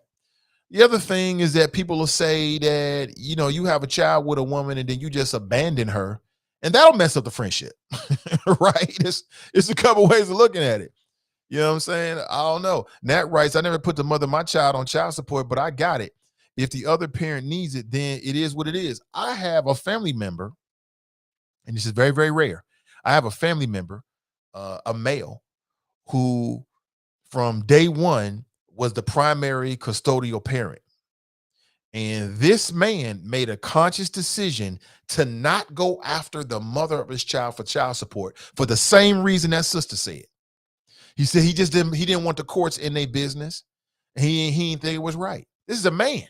The other thing is that people will say that, you know, you have a child with a woman and then you just abandon her, and that'll mess up the friendship, right? It's a couple ways of looking at it. You know what I'm saying? I don't know. Nat writes, I never put the mother of my child on child support, but I got it. If the other parent needs it, then it is what it is. I have a family member, and this is very, very rare. I have a family member, a male, who from day one was the primary custodial parent. And this man made a conscious decision to not go after the mother of his child for child support for the same reason that sister said. He said he didn't want the courts in their business. And he didn't think it was right. This is a man.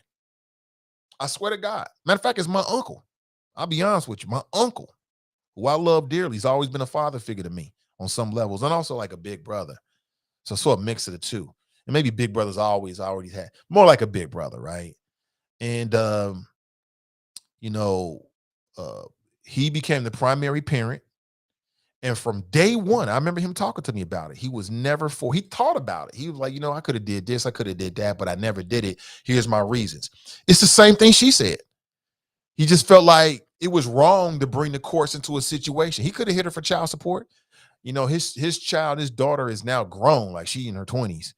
I swear to God. Matter of fact, it's my uncle. I'll be honest with you. My uncle, who I love dearly, he's always been a father figure to me on some levels, and also like a big brother. So sort of mix of the two. And maybe big brothers already had more like a big brother, right? And you know, he became the primary parent. And from day one, I remember him talking to me about it. He was never he thought about it. He was like, you know, I could have did this, I could have did that, but I never did it. Here's my reasons. It's the same thing she said. He just felt like it was wrong to bring the courts into a situation. He could have hit her for child support. You know, his daughter is now grown, like she in her 20s.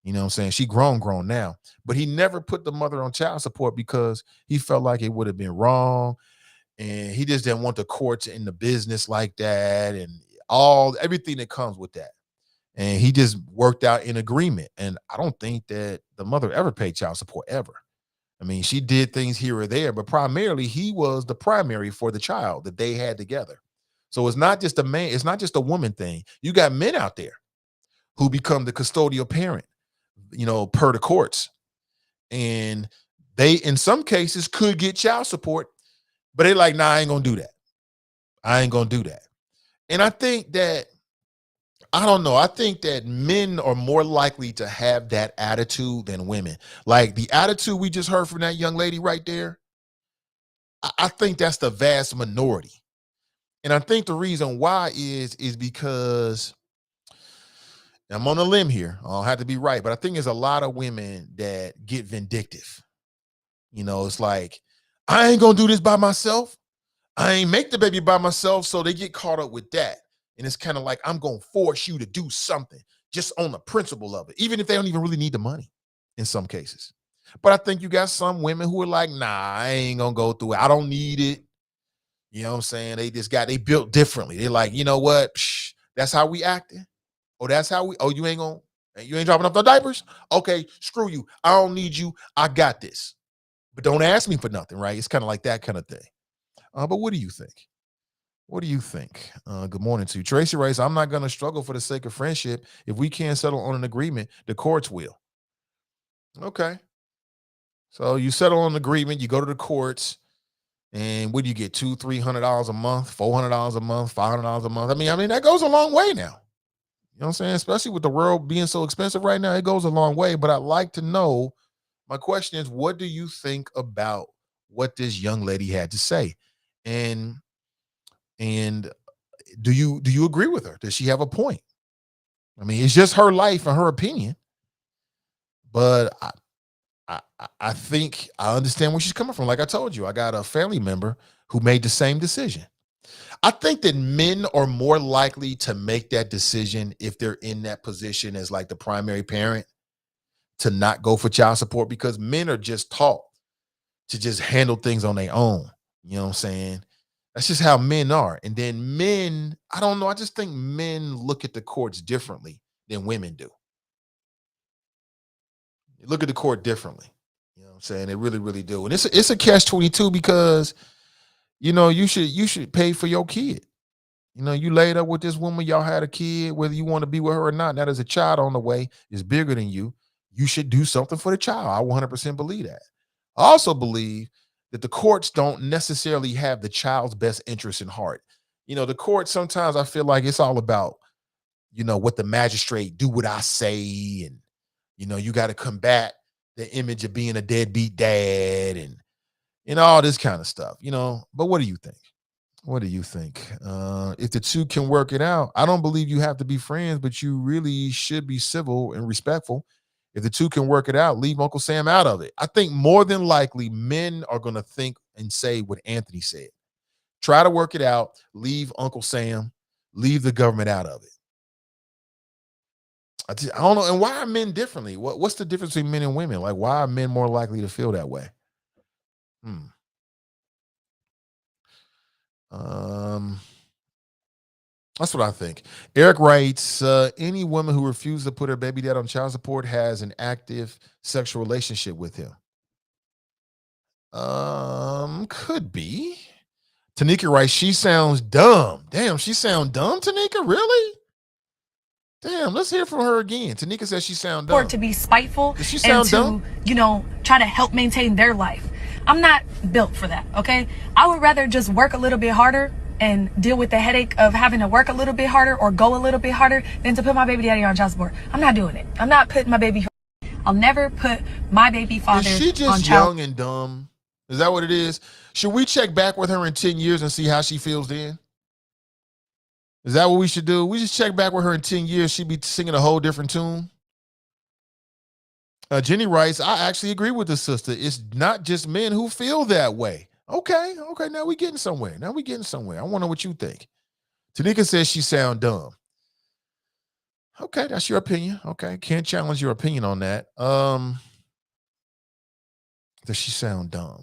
You know what I'm saying? She grown now. But he never put the mother on child support because he felt like it would have been wrong. And he just didn't want the courts in the business like that and everything that comes with that. And he just worked out in agreement. And I don't think that the mother ever paid child support ever. I mean, she did things here or there, but primarily he was the primary for the child that they had together. So it's not just a man, it's not just a woman thing. You got men out there who become the custodial parent, you know, per the courts. And they, in some cases, could get child support, but they like, nah, I ain't gonna do that. I ain't gonna do that. And I think that, I don't know, I think that men are more likely to have that attitude than women. Like the attitude we just heard from that young lady right there, I think that's the vast minority. And I think the reason why is because, I'm on a limb here, I don't have to be right, but I think there's a lot of women that get vindictive. You know, it's like, I ain't gonna do this by myself. I ain't make the baby by myself. So they get caught up with that. And it's kind of like, I'm gonna force you to do something just on the principle of it, even if they don't even really need the money in some cases. But I think you got some women who are like, nah, I ain't gonna go through it. I don't need it. You know what I'm saying? They built differently. They're like, you know what? That's how we acting. Oh, that's how you ain't dropping off the diapers? Okay, screw you. I don't need you. I got this. But don't ask me for nothing, right? It's kind of like that kind of thing. But what do you think? What do you think? Good morning to you. Tracy writes, I'm not going to struggle for the sake of friendship. If we can't settle on an agreement, the courts will. Okay. So you settle on an agreement, you go to the courts, and what do you get? $200-$300 a month, $400 a month, $500 a month? I mean, that goes a long way now. You know what I'm saying? Especially with the world being so expensive right now, it goes a long way. But I'd like to know, my question is, what do you think about what this young lady had to say? And and do you agree with her? Does she have a point? I mean, it's just her life and her opinion, but I think I understand where she's coming from. Like I told you, I got a family member who made the same decision. I think that men are more likely to make that decision if they're in that position as like the primary parent to not go for child support, because men are just taught to just handle things on their own. You know what I'm saying? That's just how men are. And then men, I don't know, I just think men look at the courts differently than women do. They look at the court differently. You know what I'm saying? They really, really do. And it's a catch-22 because you should pay for your kid. You laid up with this woman, y'all had a kid, whether you want to be with her or not. Now there's a child on the way, is bigger than you. You should do something for the child. I 100% believe that. I also believe that the courts don't necessarily have the child's best interest in heart. The court, sometimes I feel like it's all about, what the magistrate do what I say. And, you got to combat the image of being a deadbeat dad and, all this kind of stuff, But what do you think? What do you think? If the two can work it out, I don't believe you have to be friends, but you really should be civil and respectful. If the two can work it out, leave Uncle Sam out of it. I think more than likely men are going to think and say what Anthony said. Try to work it out, leave Uncle Sam, leave the government out of it. I don't know. And why are men differently? What's the difference between men and women? Like, why are men more likely to feel that way? That's what I think. Eric writes, any woman who refuses to put her baby dad on child support has an active sexual relationship with him. Could be. Tanika writes, she sounds dumb. Damn, she sound dumb, Tanika? Really? Damn, let's hear from her again. Tanika says she sound dumb. Or to be spiteful Does she sound and to, dumb? Try to help maintain their life. I'm not built for that, okay? I would rather just work a little bit harder and deal with the headache of having to work a little bit harder or go a little bit harder than to put my baby daddy on child support. I'm not doing it. I'm not putting my baby. I'll never put my baby father Is she just on child. young and dumb? Is that what it is? Should we check back with her in 10 years and see how she feels then? Is that what we should do? We just check back with her in 10 years. She'd be singing a whole different tune. Jenny writes, I actually agree with the sister. It's not just men who feel that way. Okay. Now we getting somewhere. I want to know what you think. Tanika says she sound dumb. Okay, that's your opinion. Okay, can't challenge your opinion on that. Does she sound dumb?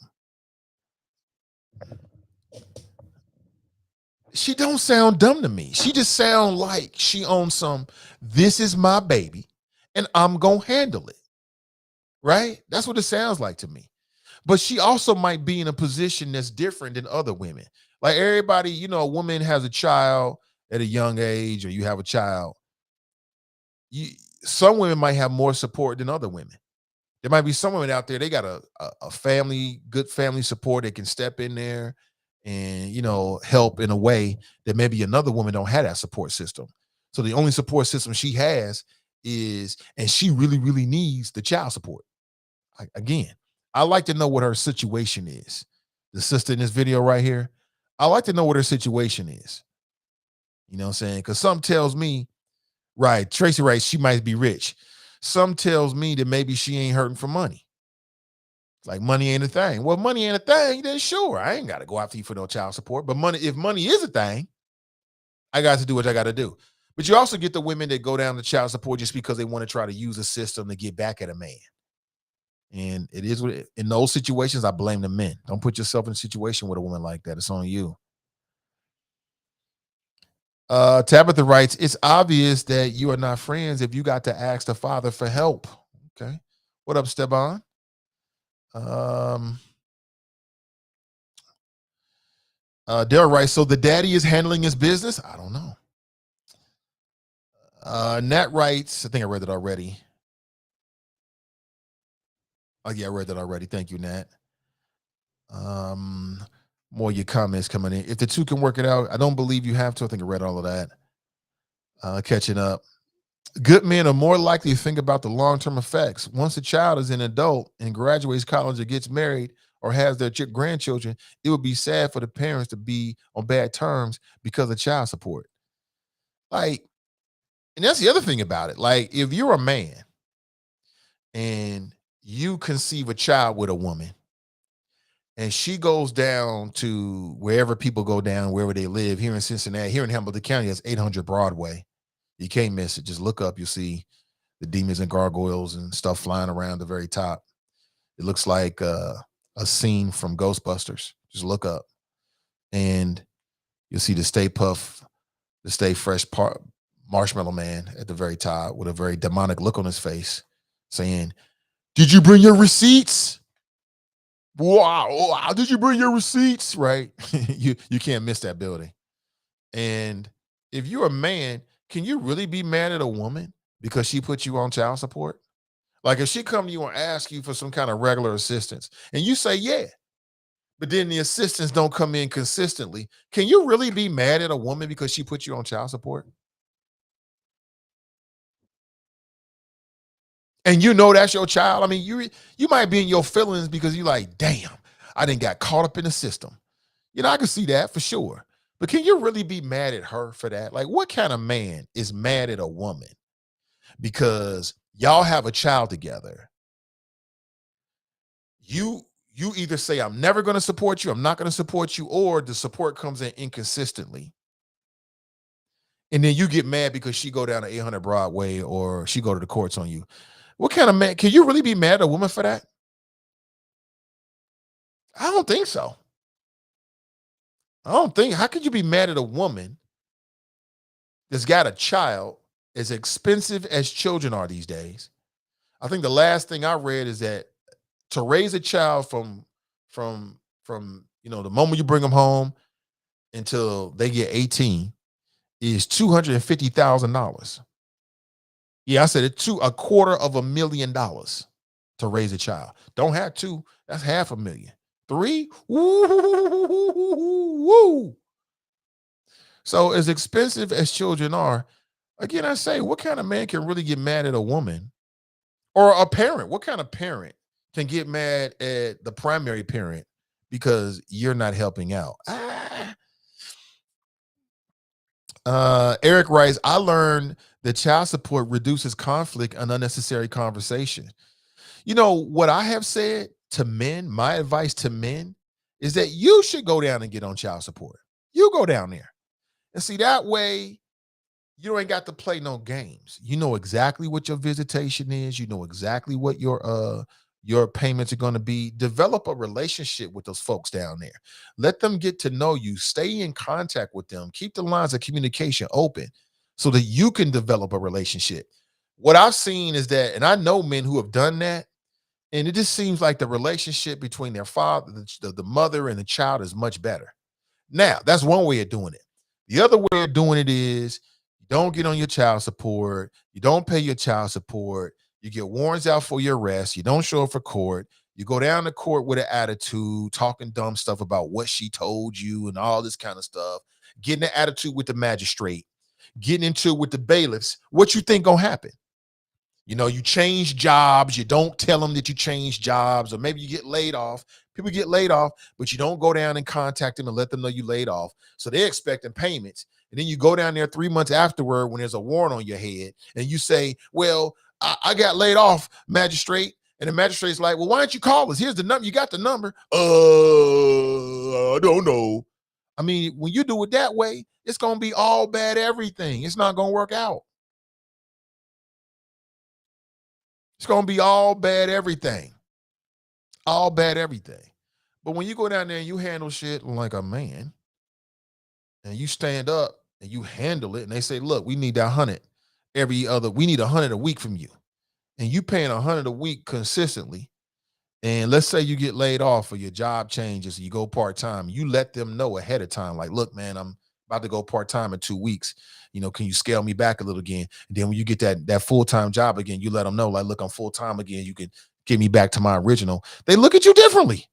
She don't sound dumb to me. She just sound like she owns some, this is my baby, and I'm going to handle it. Right? That's what it sounds like to me. But she also might be in a position that's different than other women. Like everybody, a woman has a child at a young age, or you have a child. Some women might have more support than other women. There might be some women out there, they got a family, good family support. They can step in there and, help in a way that maybe another woman don't have that support system. So the only support system she has is, and she really, really needs the child support. Again, I like to know what her situation is. The sister in this video right here, I like to know what her situation is. You know what I'm saying? Because something tells me, right, Tracy writes, she might be rich. Some tells me that maybe she ain't hurting for money. Like money ain't a thing. Well, if money ain't a thing, then sure, I ain't got to go after you for no child support. But if money is a thing, I got to do what I got to do. But you also get the women that go down to child support just because they want to try to use a system to get back at a man. And it is what in those situations, I blame the men. Don't put yourself in a situation with a woman like that. It's on you. Tabitha writes, it's obvious that you are not friends if you got to ask the father for help. Okay. What up, Steban? Daryl writes, so the daddy is handling his business? I don't know. Nat writes, I think I read that already. Oh, yeah, I read that already. Thank you, Nat. More of your comments coming in. If the two can work it out, I don't believe you have to. I think I read all of that. Catching up. Good men are more likely to think about the long-term effects. Once a child is an adult and graduates college or gets married or has their grandchildren, it would be sad for the parents to be on bad terms because of child support. Like, and that's the other thing about it. Like, if you're a man and you conceive a child with a woman and she goes down to wherever people go down, wherever they live, here in Cincinnati, here in Hamilton County, that's 800 Broadway. You can't miss it. Just look up. You'll see the demons and gargoyles and stuff flying around the very top. It looks like a scene from Ghostbusters. Just look up and you'll see the Stay Puff, the Stay Fresh Marshmallow Man at the very top with a very demonic look on his face saying, "Did you bring your receipts? Wow, did you bring your receipts?" Right? you can't miss that building. And if you're a man, can you really be mad at a woman because she put you on child support? Like if she come to you and ask you for some kind of regular assistance and you say, yeah, but then the assistance don't come in consistently, can you really be mad at a woman because she put you on child support? And you know that's your child. I mean, you might be in your feelings because you like, damn, I didn't got caught up in the system. You know, I can see that for sure. But can you really be mad at her for that? Like, what kind of man is mad at a woman because y'all have a child together? You either say, I'm never going to support you, I'm not going to support you, or the support comes in inconsistently. And then you get mad because she go down to 800 Broadway or she go to the courts on you. What kind of man, can you really be mad at a woman for that? I don't think so. How could you be mad at a woman that's got a child as expensive as children are these days? I think the last thing I read is that to raise a child from the moment you bring them home until they get 18 is $250,000. Yeah, I said it, $250,000 to raise a child. Don't have two, that's $500,000. 3, woo. So as expensive as children are, again, I say, what kind of man can really get mad at a woman or a parent? What kind of parent can get mad at the primary parent because you're not helping out? Eric writes, I learned that child support reduces conflict and unnecessary conversation. You know what I have said to men, my advice to men is that you should go down and get on child support. You go down there. And see, that way you ain't got to play no games. You know exactly what your visitation is. You know exactly what your payments are going to be. Develop a relationship with those folks down there. Let them get to know you. Stay in contact with them. Keep the lines of communication open so that you can develop a relationship. What I've seen is that, and I know men who have done that, and it just seems like the relationship between their father, the mother, and the child is much better. Now, that's one way of doing it. The other way of doing it is you don't get on your child support. You don't pay your child support. You get warrants out for your arrest. You don't show up for court. You go down to court with an attitude, talking dumb stuff about what she told you and all this kind of stuff, getting an attitude with the magistrate, getting into it with the bailiffs. What you think gonna happen? You know, you change jobs. You don't tell them that you change jobs, or maybe you get laid off. People get laid off, but you don't go down and contact them and let them know you laid off. So they're expecting payments. And then you go down there 3 months afterward when there's a warrant on your head and you say, well, I got laid off, magistrate. And the magistrate's like, well, why don't you call us? Here's the number. You got the number. I don't know. I mean, when you do it that way, it's going to be all bad everything. It's not going to work out. It's going to be all bad everything. All bad everything. But when you go down there and you handle shit like a man and you stand up and you handle it and they say, look, we need that 100 we need 100 a week from you. And you paying 100 a week consistently. And let's say you get laid off or your job changes, you go part-time, you let them know ahead of time, like, look, man, I'm about to go part-time in 2 weeks. You know, can you scale me back a little again? And then when you get that full-time job again, you let them know, like, look, I'm full-time again. You can get me back to my original. They look at you differently.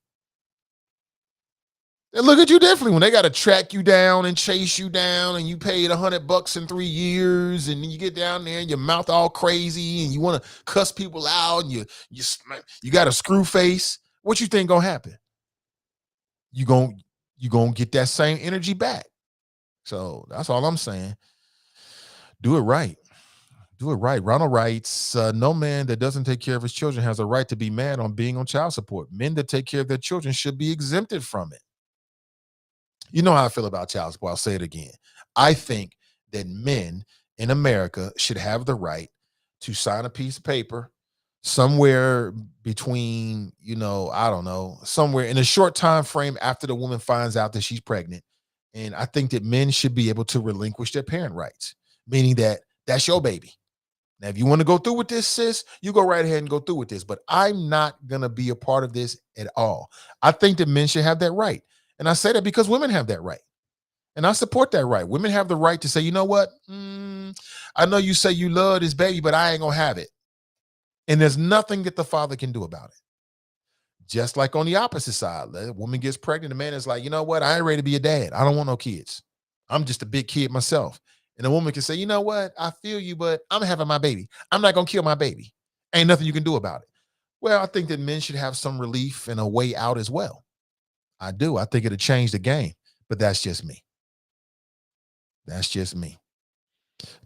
They look at you differently when they got to track you down and chase you down, and you paid $100 in 3 years, and then you get down there and your mouth all crazy, and you want to cuss people out, and you got a screw face. What you think gonna happen? You gonna get that same energy back. So that's all I'm saying. Do it right. Do it right. Ronald writes, no man that doesn't take care of his children has a right to be mad on being on child support. Men that take care of their children should be exempted from it. You know how I feel about child support. I'll say it again. I think that men in America should have the right to sign a piece of paper somewhere between, I don't know, somewhere in a short time frame after the woman finds out that she's pregnant. And I think that men should be able to relinquish their parent rights, meaning that that's your baby. Now, if you want to go through with this, sis, you go right ahead and go through with this. But I'm not going to be a part of this at all. I think that men should have that right. And I say that because women have that right. And I support that right. Women have the right to say, you know what? I know you say you love this baby, but I ain't going to have it. And there's nothing that the father can do about it. Just like on the opposite side, the woman gets pregnant, the man is like, you know what? I ain't ready to be a dad. I don't want no kids. I'm just a big kid myself. And the woman can say, you know what? I feel you, but I'm having my baby. I'm not going to kill my baby. Ain't nothing you can do about it. Well, I think that men should have some relief and a way out as well. I do. I think it'll change the game, but that's just me. That's just me.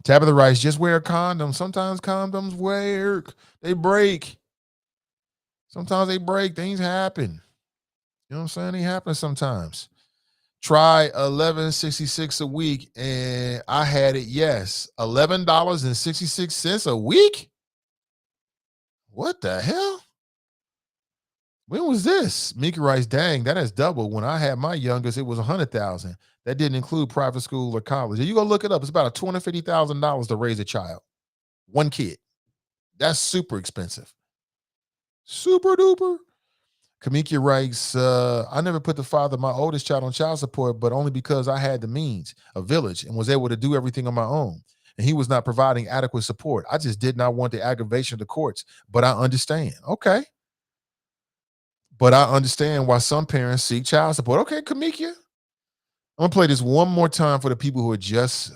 Tabitha writes, just wear a condom. Sometimes condoms work. They break. Sometimes they break. Things happen. You know what I'm saying? They happen sometimes. Try $11.66 a week, and I had it. Yes, $11.66 a week. What the hell? When was this? Mika writes, dang, that has doubled. When I had my youngest, it was $100,000. That didn't include private school or college. You go look it up. It's about $250,000 to raise a child, one kid. That's super expensive. Super duper. Kamiki writes, I never put the father of my oldest child on child support, but only because I had the means, a village, and was able to do everything on my own. And he was not providing adequate support. I just did not want the aggravation of the courts, but I understand. Okay. But I understand why some parents seek child support. Okay, Kamiki. I'm gonna play this one more time for the people who just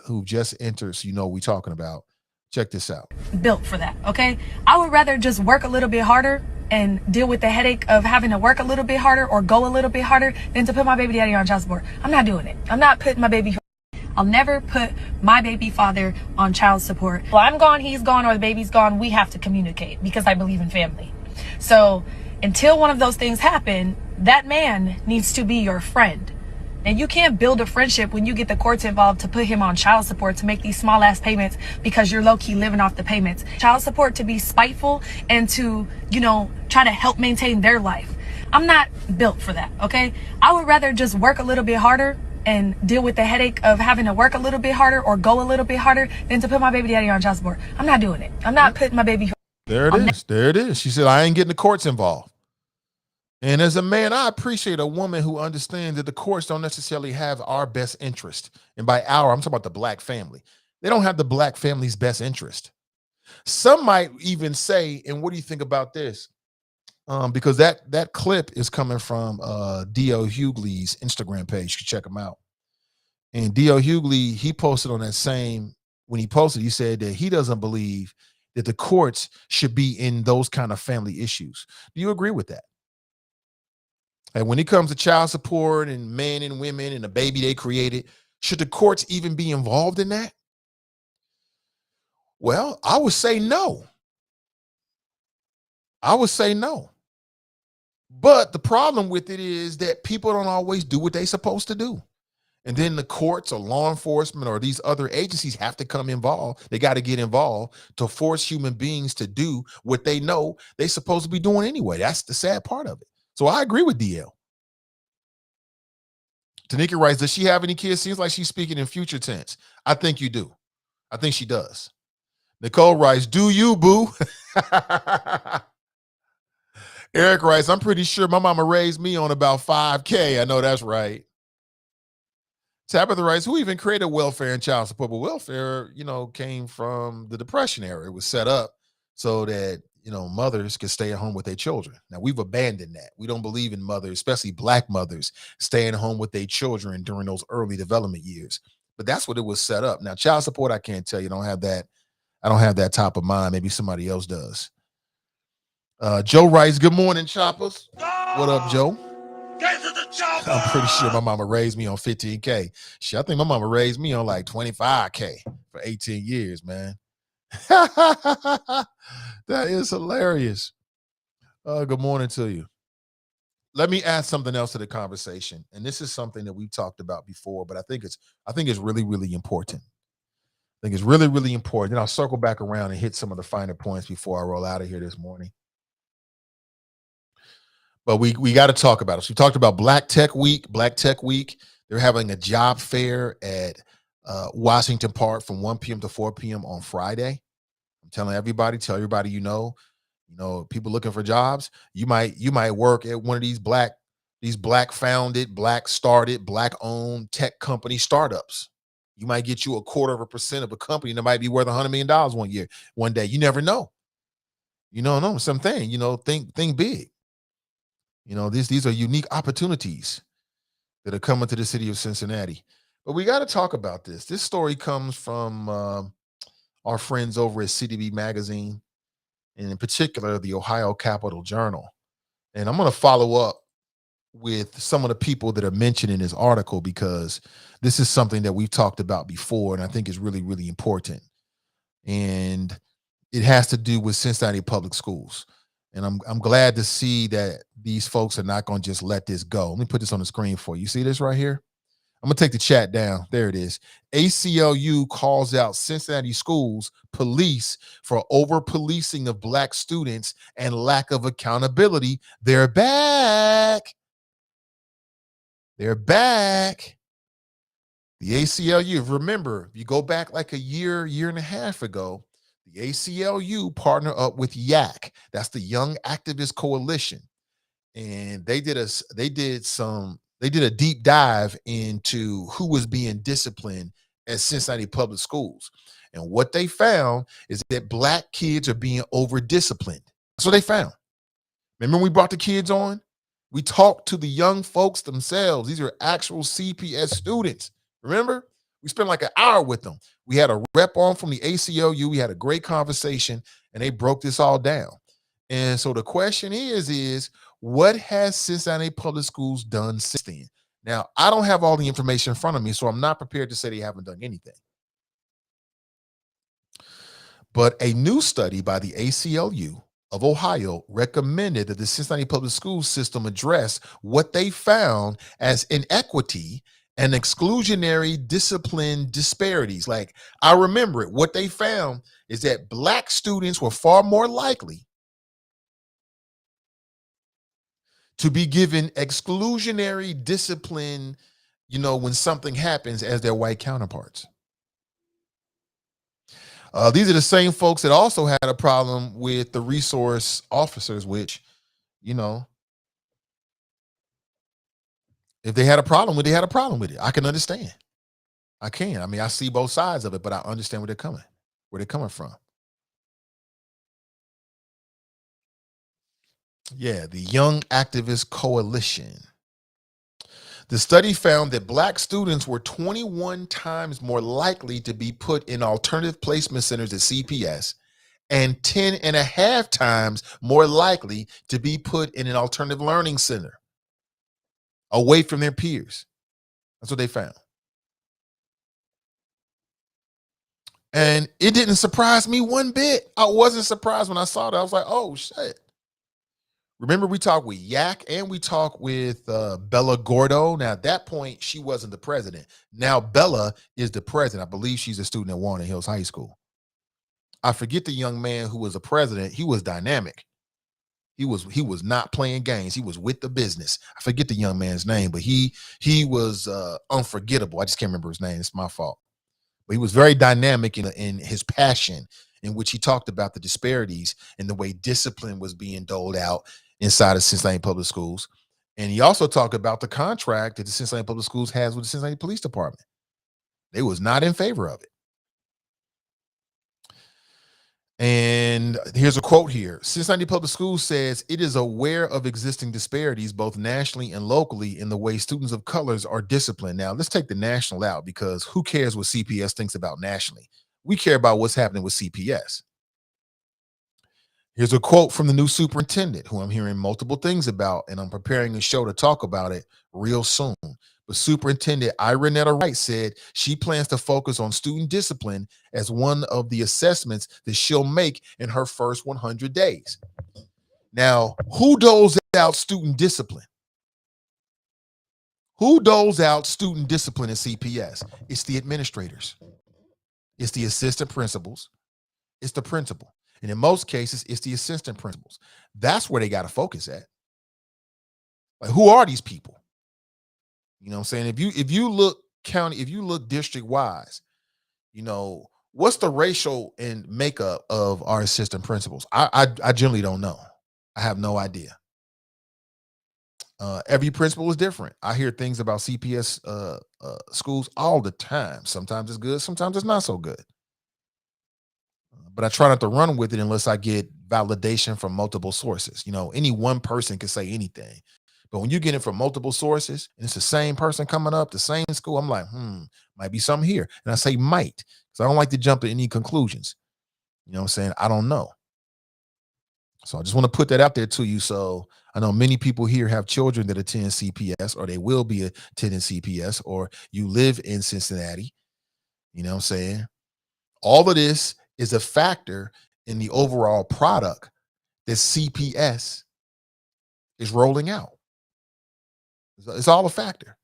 entered, so you know what we're talking about. Check this out. Built for that, okay? I would rather just work a little bit harder and deal with the headache of having to work a little bit harder or go a little bit harder than to put my baby daddy on child support. I'm not doing it. I'm not putting my baby. I'll never put my baby father on child support. Well, I'm gone, he's gone, or the baby's gone. We have to communicate because I believe in family. So until one of those things happen, that man needs to be your friend. And you can't build a friendship when you get the courts involved to put him on child support to make these small ass payments because you're low key living off the payments. Child support to be spiteful and to, try to help maintain their life. I'm not built for that, okay? I would rather just work a little bit harder and deal with the headache of having to work a little bit harder or go a little bit harder than to put my baby daddy on child support. I'm not doing it. I'm not putting my baby. There it is. There it is. She said, I ain't getting the courts involved. And as a man, I appreciate a woman who understands that the courts don't necessarily have our best interest. And by our, I'm talking about the black family. They don't have the black family's best interest. Some might even say, and what do you think about this? Because that clip is coming from D.L. Hughley's Instagram page. You can check him out. And D.L. Hughley, he posted on that same, when he posted, he said that he doesn't believe that the courts should be in those kind of family issues. Do you agree with that? And when it comes to child support and men and women and the baby they created, should the courts even be involved in that? Well, I would say no. I would say no. But the problem with it is that people don't always do what they're supposed to do. And then the courts or law enforcement or these other agencies have to come involved. They got to get involved to force human beings to do what they know they're supposed to be doing anyway. That's the sad part of it. So I agree with DL. Tanika writes, does she have any kids? Seems like she's speaking in future tense. I think you do. I think she does. Nicole writes, do you, boo? Eric writes, I'm pretty sure my mama raised me on about $5,000. I know that's right. Tabitha writes, who even created welfare and child support? But welfare, came from the Depression era. It was set up so that, mothers can stay at home with their children. Now we've abandoned that. We don't believe in mothers, especially black mothers, staying home with their children during those early development years. But that's what it was set up. Now, child support, I can't tell you. I don't have that top of mind. Maybe somebody else does. Joe writes, good morning, choppers. What up, Joe? Get to the chopper! I'm pretty sure my mama raised me on 15K. Shit, I think my mama raised me on like 25K for 18 years, man. That is hilarious. Good morning to you. Let me add something else to the conversation. And this is something that we've talked about before, but I think it's really, really important. I think it's really, really important. And I'll circle back around and hit some of the finer points before I roll out of here this morning. But we got to talk about it. So we talked about Black Tech Week. They're having a job fair at Washington Park from 1 p.m. to 4 p.m. on Friday. I'm telling everybody, tell everybody people looking for jobs. You might work at one of these black founded, black started, black owned tech company startups. You might get you 0.25% of a company that might be worth $100 million one day. You never know. Something. Think big. These are unique opportunities that are coming to the city of Cincinnati. But we got to talk about this. This story comes from our friends over at CDB Magazine, and in particular, the Ohio Capital Journal. And I'm going to follow up with some of the people that are mentioned in this article because this is something that we've talked about before, and I think is really, really important. And it has to do with Cincinnati Public Schools. And I'm glad to see that these folks are not going to just let this go. Let me put this on the screen for you. See this right here? I'm going to take the chat down. There it is. ACLU calls out Cincinnati schools police for over-policing of black students and lack of accountability. They're back. They're back. The ACLU, remember, if you go back like a year and a half ago, the ACLU partnered up with YAC. That's the Young Activist Coalition. And they did a deep dive into who was being disciplined at Cincinnati Public Schools. And what they found is that black kids are being over-disciplined. That's what they found. Remember when we brought the kids on? We talked to the young folks themselves. These are actual CPS students. Remember? We spent like an hour with them. We had a rep on from the ACLU. We had a great conversation, and they broke this all down. And so the question is what has Cincinnati Public Schools done since then? Now, I don't have all the information in front of me, so I'm not prepared to say they haven't done anything. But a new study by the ACLU of Ohio recommended that the Cincinnati Public School system address what they found as inequity and exclusionary discipline disparities. Like, I remember it. What they found is that black students were far more likely to be given exclusionary discipline, when something happens, as their white counterparts. These are the same folks that also had a problem with the resource officers, which, if they had a problem with it, they had a problem with it. I can understand. I can. I mean, I see both sides of it, but I understand where they're coming from. Yeah, the Young Activist Coalition. The study found that black students were 21 times more likely to be put in alternative placement centers at CPS and 10.5 times more likely to be put in an alternative learning center away from their peers. That's what they found. And it didn't surprise me one bit. I wasn't surprised when I saw that. I was like, oh, shit. Remember, we talked with Yak and we talked with Bella Gordo. Now, at that point, she wasn't the president. Now, Bella is the president. I believe she's a student at Warner Hills High School. I forget the young man who was a president. He was dynamic. He was not playing games. He was with the business. I forget the young man's name, but he was unforgettable. I just can't remember his name. It's my fault. But he was very dynamic in his passion, in which he talked about the disparities and the way discipline was being doled out inside of Cincinnati Public Schools. And he also talked about the contract that the Cincinnati Public Schools has with the Cincinnati Police Department. They was not in favor of it. And here's a quote here. Cincinnati Public Schools says it is aware of existing disparities both nationally and locally in the way students of colors are disciplined. Now, let's take the national out because who cares what CPS thinks about nationally? We care about what's happening with CPS. Here's a quote from the new superintendent, who I'm hearing multiple things about, and I'm preparing a show to talk about it real soon. But Superintendent Ironetta Wright said she plans to focus on student discipline as one of the assessments that she'll make in her first 100 days. Now, who doles out student discipline? Who doles out student discipline in CPS? It's the administrators. It's the assistant principals. It's the principal. And in most cases, it's the assistant principals. That's where they got to focus at. Like, who are these people? You know what I'm saying? If you look county, if you look district wise, you know, what's the racial and makeup of our assistant principals? I generally don't know. I have no idea. Every principal is different. I hear things about CPS schools all the time. Sometimes it's good, sometimes it's not so good. But I try not to run with it unless I get validation from multiple sources. You know, any one person can say anything. But when you get it from multiple sources and it's the same person coming up, the same school, I'm like, might be something here. And I say might, because I don't like to jump to any conclusions. You know what I'm saying? I don't know. So I just want to put that out there to you. So I know many people here have children that attend CPS, or they will be attending CPS, or you live in Cincinnati. You know what I'm saying? All of this is a factor in the overall product that CPS is rolling out. It's all a factor.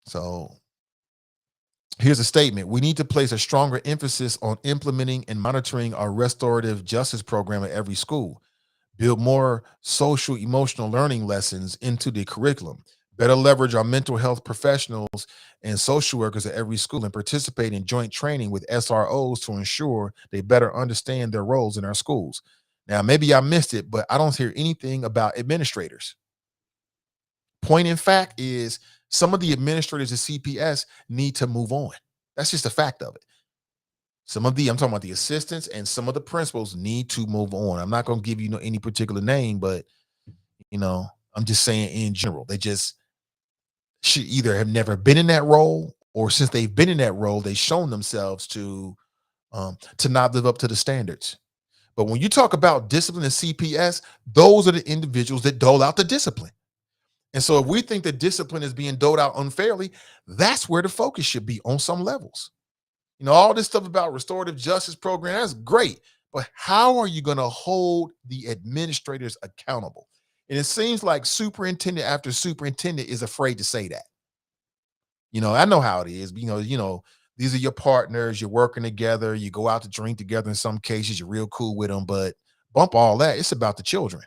So here's a statement. We need to place a stronger emphasis on implementing and monitoring our restorative justice program at every school. Build more social emotional learning lessons into the curriculum. Better leverage our mental health professionals and social workers at every school, and participate in joint training with SROs to ensure they better understand their roles in our schools. Now, maybe I missed it, but I don't hear anything about administrators. Point in fact is some of the administrators at CPS need to move on. That's just a fact of it. I'm talking about the assistants, and some of the principals need to move on. I'm not going to give you any particular name, but I'm just saying in general, they just should either have never been in that role, or since they've been in that role, they've shown themselves to not live up to the standards. But when you talk about discipline in CPS, those are the individuals that dole out the discipline. And so if we think that discipline is being doled out unfairly, that's where the focus should be on some levels. All this stuff about restorative justice program, that's great. But how are you going to hold the administrators accountable? And it seems like superintendent after superintendent is afraid to say that. I know how it is. These are your partners. You're working together. You go out to drink together. In some cases, you're real cool with them. But bump all that. It's about the children.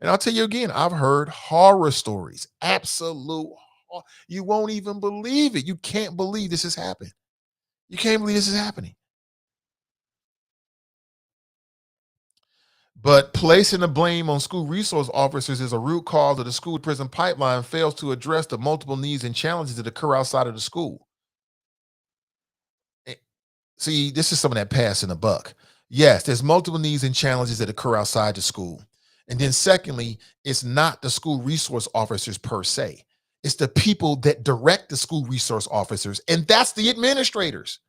And I'll tell you again, I've heard horror stories. You won't even believe it. You can't believe this has happened. You can't believe this is happening. But placing the blame on school resource officers is a root cause of the school prison pipeline fails to address the multiple needs and challenges that occur outside of the school. See, this is some of that passing the buck. Yes, there's multiple needs and challenges that occur outside the school. And then secondly, it's not the school resource officers per se. It's the people that direct the school resource officers, and that's the administrators.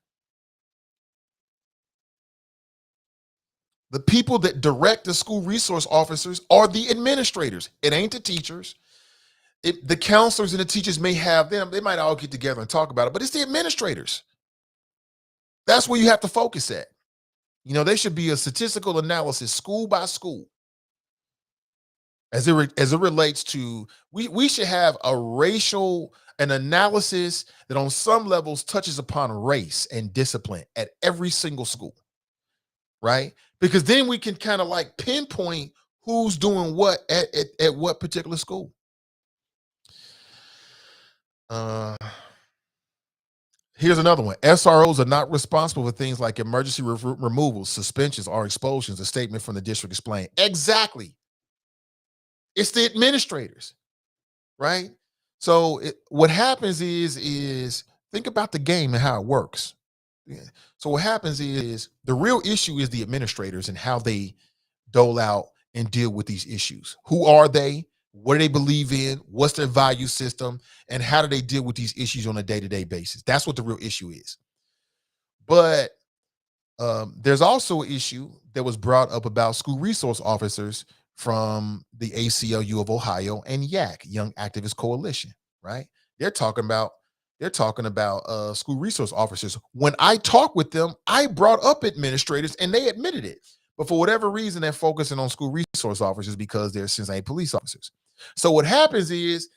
The people that direct the school resource officers are the administrators. It ain't the teachers. The counselors and the teachers may have them. They might all get together and talk about it, but it's the administrators. That's where you have to focus at. There should be a statistical analysis school by school as it relates to, we should have an analysis that on some levels touches upon race and discipline at every single school, right? Because then we can kind of like pinpoint who's doing what at what particular school. Here's another one. SROs are not responsible for things like emergency removals, suspensions, or expulsions. A statement from the district explained. Exactly. It's the administrators, right? So what happens is think about the game and how it works. Yeah. So what happens is the real issue is the administrators and how they dole out and deal with these issues. Who are they? What do they believe in? What's their value system? And how do they deal with these issues on a day-to-day basis? That's what the real issue is. But there's also an issue that was brought up about school resource officers from the ACLU of Ohio and YAC, Young Activist Coalition, right? They're talking about school resource officers. When I talked with them, I brought up administrators and they admitted it. But for whatever reason, they're focusing on school resource officers because they're Cincinnati police officers. So what happens is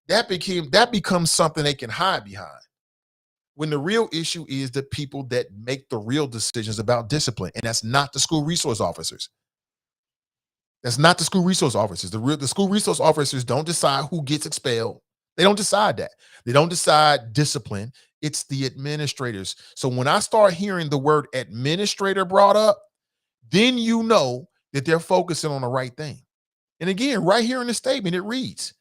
that becomes something they can hide behind, when the real issue is the people that make the real decisions about discipline. And that's not the school resource officers. That's not the school resource officers. The school resource officers don't decide who gets expelled. They don't decide that. They don't decide discipline. It's the administrators. So when I start hearing the word administrator brought up, then you know that they're focusing on the right thing. And again, right here in the statement, it reads,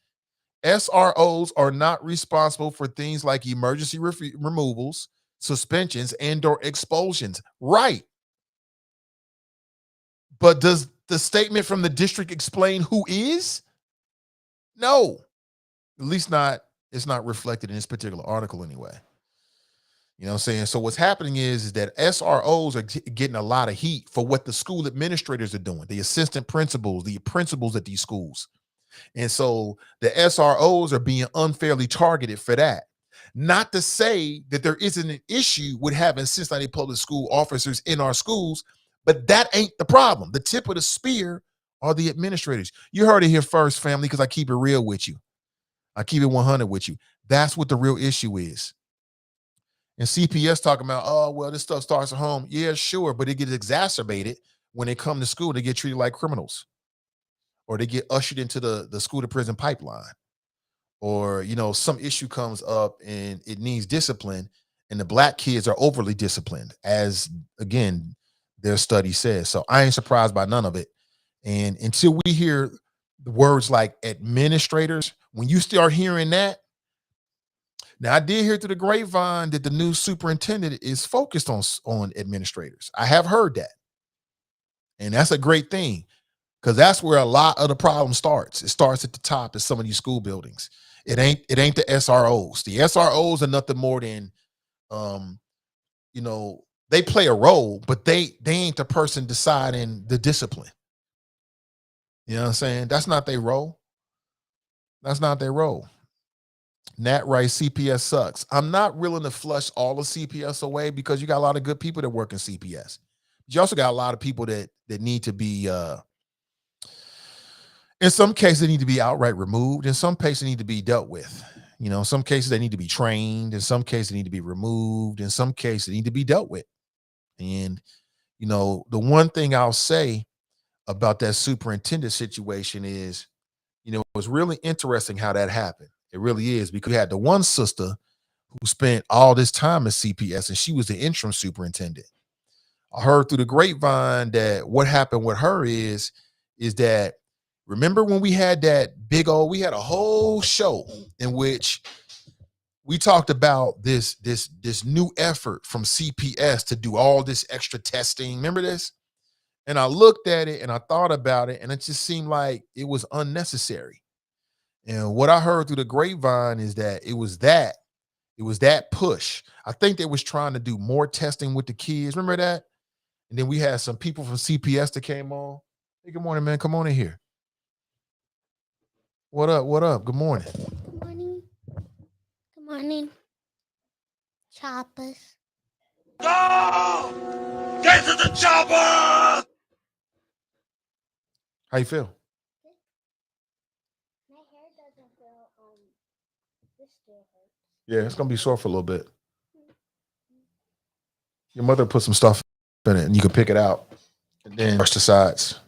SROs are not responsible for things like emergency removals, suspensions, and/or expulsions. Right. But does the statement from the district explain who is? No. At least it's not reflected in this particular article anyway. You know what I'm saying? So what's happening is that SROs are getting a lot of heat for what the school administrators are doing, the assistant principals, the principals at these schools. And so the SROs are being unfairly targeted for that. Not to say that there isn't an issue with having Cincinnati public school officers in our schools, but that ain't the problem. The tip of the spear are the administrators. You heard it here first, family, because I keep it real with you. I keep it 100 with you. That's what the real issue is. And CPS talking about, oh, well, this stuff starts at home. Yeah, sure, but it gets exacerbated when they come to school. They get treated like criminals, or they get ushered into the school to prison pipeline, or, you know, some issue comes up and it needs discipline, and the black kids are overly disciplined, as again, their study says. So I ain't surprised by none of it. And until we hear the words like administrators, when you start hearing that, now I did hear through the grapevine that the new superintendent is focused on administrators. I have heard that. And that's a great thing, because that's where a lot of the problem starts. It starts at the top of some of these school buildings. It ain't the SROs. The SROs are nothing more than, you know, they play a role, but they ain't the person deciding the discipline. You know what I'm saying? That's not their role. That's not their role. Nat writes, CPS sucks. I'm not willing to flush all of CPS away, because you got a lot of good people that work in CPS. But you also got a lot of people that need to be, in some cases, they need to be outright removed. In some cases, they need to be dealt with. You know, in some cases, they need to be trained. In some cases, they need to be removed. In some cases, they need to be dealt with. And, you know, the one thing I'll say about that superintendent situation is, you know, it was really interesting how that happened. It really is, because we had the one sister who spent all this time at CPS, and she was the interim superintendent. I heard through the grapevine that what happened with her is that, remember when we had we had a whole show in which we talked about this new effort from CPS to do all this extra testing. Remember this? And I looked at it and I thought about it, and it just seemed like it was unnecessary. And what I heard through the grapevine is that it was that push. I think they was trying to do more testing with the kids. Remember that? And then we had some people from CPS that came on. Hey, good morning, man. Come on in here. What up? What up? Good morning. Good morning. Good morning. Choppers. Go! Get to the chopper! How you feel? My hair doesn't feel, this still hurts. Yeah, it's gonna be sore for a little bit. Your mother put some stuff in it, and you can pick it out and then brush the sides.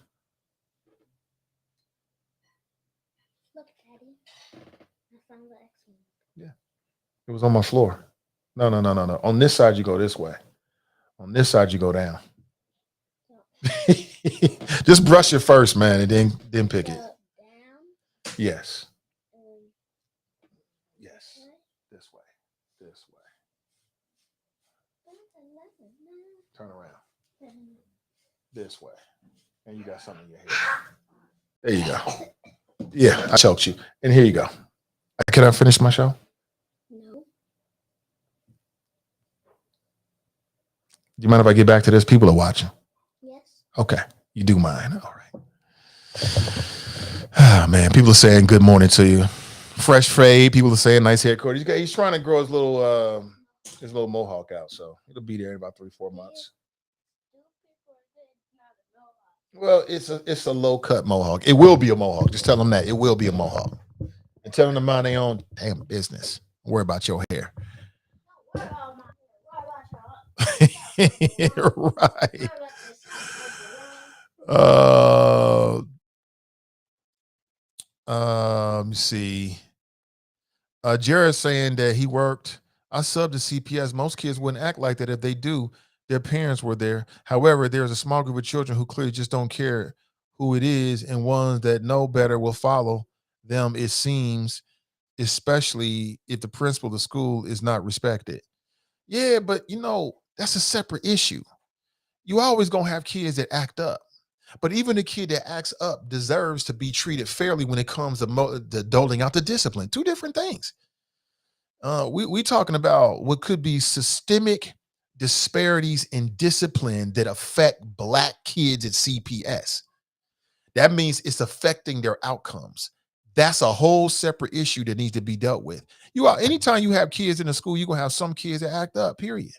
Look, Daddy. I found the X-Men. Yeah, it was on my floor. No. On this side, you go this way. On this side, you go down. Just brush it first, man, and then pick it. Down? Yes. Yes. This way. this way. And you got something in your hair. There you go. Yeah, I choked you. And here you go. Can I finish my show? No. Do you mind if I get back to this? People are watching. Yes. Okay. You do mind. All right. Ah, man, people are saying good morning to you. Fresh fade. People are saying nice haircut. He's trying to grow his little mohawk out, so it'll be there in about 3-4 months. Well, it's a low cut mohawk. It will be a mohawk. Just tell them that it will be a mohawk, and tell them to mind their own damn business. Don't worry about your hair. Right. Let me see. Jared's saying that he worked. I subbed to CPS. Most kids wouldn't act like that. If they do, their parents were there. However, there's a small group of children who clearly just don't care who it is, and ones that know better will follow them, it seems, especially if the principal of the school is not respected. Yeah, but that's a separate issue. You always gonna have kids that act up. But even the kid that acts up deserves to be treated fairly when it comes to doling out the discipline. Two different things. We talking about what could be systemic disparities in discipline that affect Black kids at CPS. That means it's affecting their outcomes. That's a whole separate issue that needs to be dealt with. Anytime you have kids in the school, you're gonna have some kids that act up, period.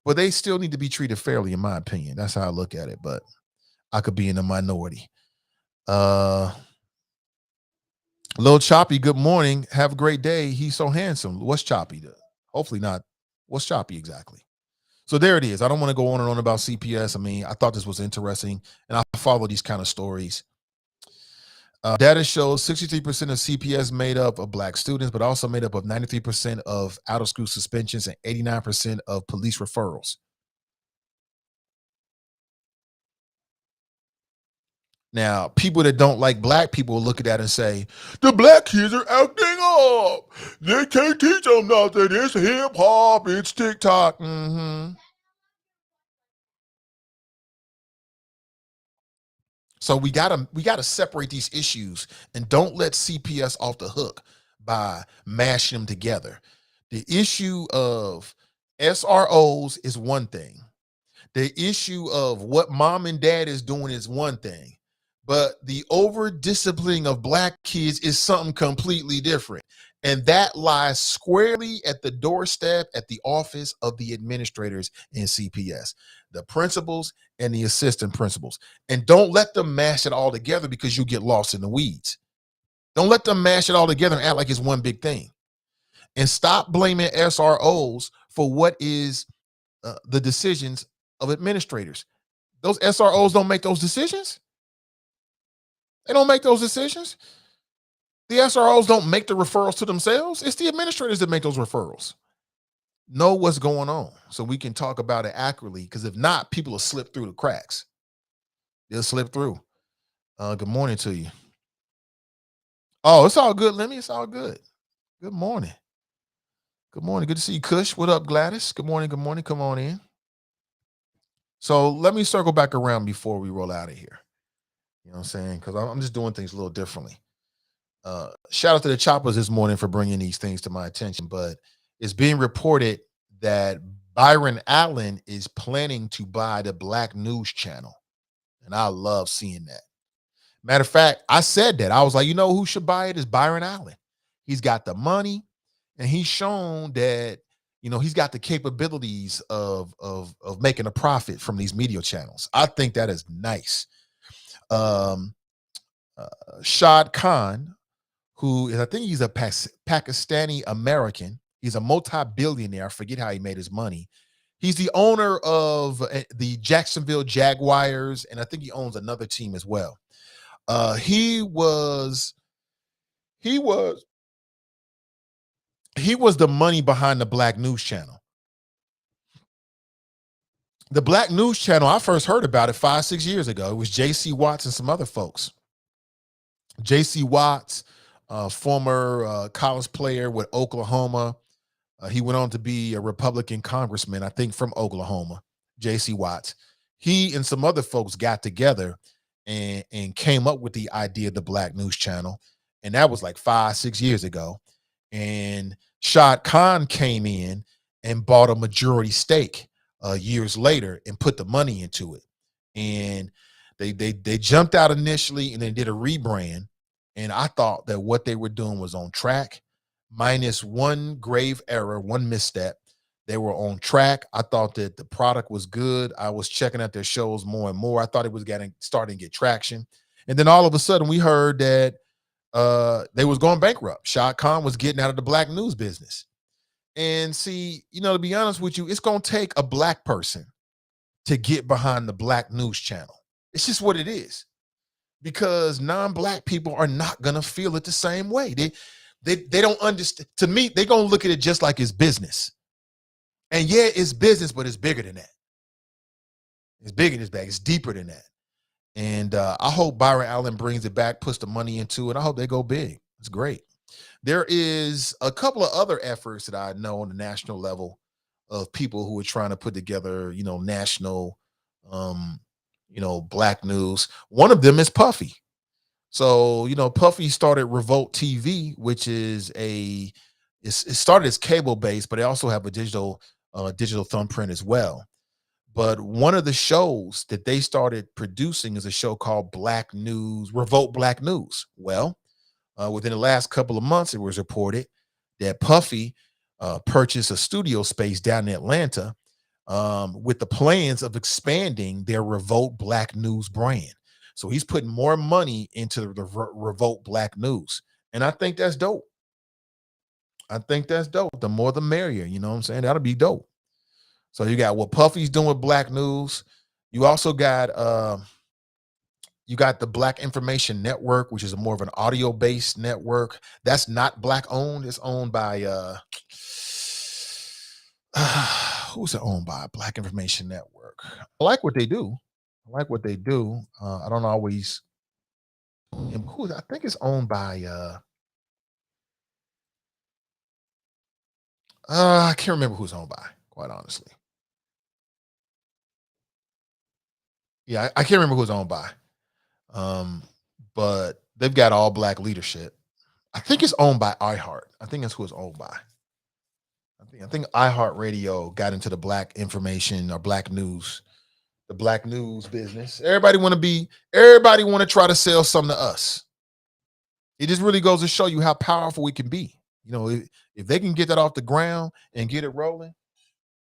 But they still need to be treated fairly, in my opinion. That's how I look at it. But I could be in the minority. Lil Choppy, good morning. Have a great day. He's so handsome. What's Choppy? Hopefully not. What's Choppy exactly? So there it is. I don't want to go on and on about CPS. I mean, I thought this was interesting, and I follow these kind of stories. Data shows 63% of CPS made up of Black students, but also made up of 93% of out-of-school suspensions and 89% of police referrals. Now, people that don't like Black people will look at that and say, the Black kids are acting up. They can't teach them nothing. It's hip hop. It's TikTok. Mm-hmm. So we gotta separate these issues and don't let CPS off the hook by mashing them together. The issue of SROs is one thing. The issue of what mom and dad is doing is one thing. But the over-disciplining of Black kids is something completely different. And that lies squarely at the doorstep at the office of the administrators in CPS, the principals and the assistant principals. And don't let them mash it all together because you get lost in the weeds. Don't let them mash it all together and act like it's one big thing. And stop blaming SROs for what is the decisions of administrators. Those SROs don't make those decisions. They don't make those decisions. The SROs don't make the referrals to themselves. It's the administrators that make those referrals. Know what's going on so we can talk about it accurately, because if not, people will slip through the cracks. They'll slip through. Good morning to you. Oh, it's all good, Lemmy. It's all good. Good morning. Good morning. Good to see you, Kush. What up, Gladys? Good morning. Good morning. Come on in. So let me circle back around before we roll out of here. You know what I'm saying? Because I'm just doing things a little differently. Shout out to the Choppers this morning for bringing these things to my attention. But it's being reported that Byron Allen is planning to buy the Black News Channel. And I love seeing that. Matter of fact, I said that. I was like, who should buy it is Byron Allen. He's got the money, and he's shown that, he's got the capabilities of making a profit from these media channels. I think that is nice. Shad Khan, who is, I think he's a Pakistani American. He's a multi-billionaire. I forget how he made his money. He's the owner of the Jacksonville Jaguars, and I think he owns another team as well. He was the money behind the Black News Channel. The Black News Channel, I first heard about it 5-6 years ago. It was J.C. Watts and some other folks. J.C. Watts, former college player with Oklahoma. He went on to be a Republican congressman, I think, from Oklahoma. J.C. Watts. he and some other folks got together and came up with the idea of the Black News Channel. And that was like 5-6 years ago. And Shad Khan came in and bought a majority stake years later and put the money into it. And they jumped out initially and they did a rebrand. And I thought that what they were doing was on track, minus one grave error, one misstep. They were on track. I thought that the product was good. I was checking out their shows more and more. I thought it was starting to get traction. And then all of a sudden we heard that they was going bankrupt. Shad Khan was getting out of the Black news business. And see, to be honest with you, it's going to take a Black person to get behind the Black News Channel. It's just what it is. Because non-Black people are not going to feel it the same way. They don't understand. To me, they're going to look at it just like it's business. And yeah, it's business, but it's bigger than that. It's bigger than that. It's deeper than that. And I hope Byron Allen brings it back, puts the money into it. I hope they go big. It's great. There is a couple of other efforts that I know on the national level of people who are trying to put together, national, Black news. One of them is Puffy. So, Puffy started Revolt TV, which is it started as cable based, but they also have a digital thumbprint as well. But one of the shows that they started producing is a show called Black News, Revolt Black News. Well, within the last couple of months, it was reported that Puffy purchased a studio space down in Atlanta with the plans of expanding their Revolt Black News brand. So he's putting more money into the Revolt Black News. And I think that's dope. The more the merrier, you know what I'm saying? That'll be dope. So you got what Puffy's doing with Black News. You also got the Black Information Network, which is more of an audio-based network. That's not Black owned. It's owned by who's it owned by? Black Information Network. I like what they do. I don't always. I think it's owned by. I can't remember who's owned by. Quite honestly. Yeah, I can't remember who's owned by. But they've got all Black leadership. I think it's owned by iHeart. I think that's who it's owned by. I think iHeart Radio got into the Black information or Black news, the Black news business. Everybody want to try to sell something to us. It just really goes to show you how powerful we can be. If they can get that off the ground and get it rolling.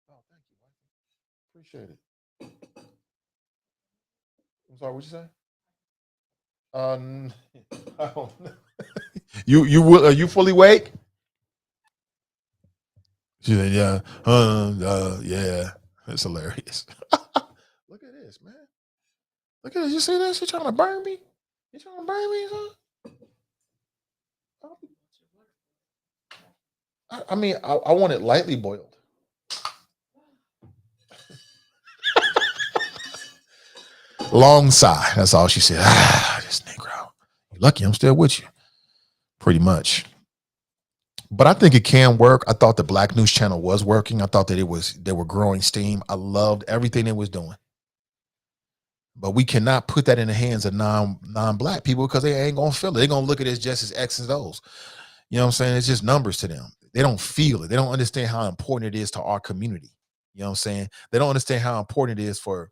Oh, thank you. Appreciate it. I'm sorry, what'd you say? I don't know. Are you fully awake? She said, yeah. Yeah. That's hilarious. Look at this, man. Look at this. You see that? She trying to burn me? You trying to burn me, son? I want it lightly boiled. Long sigh. That's all she said. This Negro. You're lucky I'm still with you. Pretty much. But I think it can work. I thought the Black News Channel was working. I thought that they were growing steam. I loved everything it was doing. But we cannot put that in the hands of non-Black people because they ain't gonna feel it. They're gonna look at it just as X's and O's. You know what I'm saying? It's just numbers to them. They don't feel it. They don't understand how important it is to our community. You know what I'm saying? They don't understand how important it is for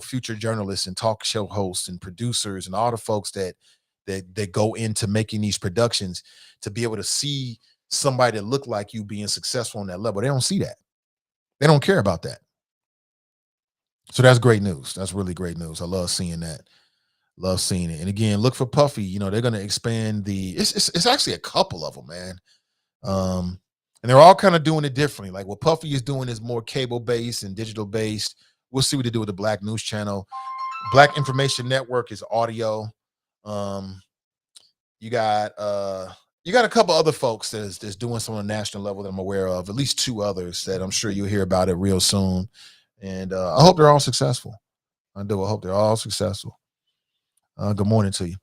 future journalists and talk show hosts and producers and all the folks that go into making these productions to be able to see somebody that look like you being successful on that level. They don't see that. They don't care about that. So that's great news. That's really great news. I love seeing that. Love seeing it. And again, look for Puffy. They're going to expand it's actually a couple of them, man. And they're all kind of doing it differently. Like what Puffy is doing is more cable based and digital based. We'll see what they do with the Black News Channel. Black Information Network is audio. You got a couple other folks that's doing some on a national level that I'm aware of. At least two others that I'm sure you'll hear about it real soon. And I hope they're all successful. I do. I hope they're all successful. Good morning to you.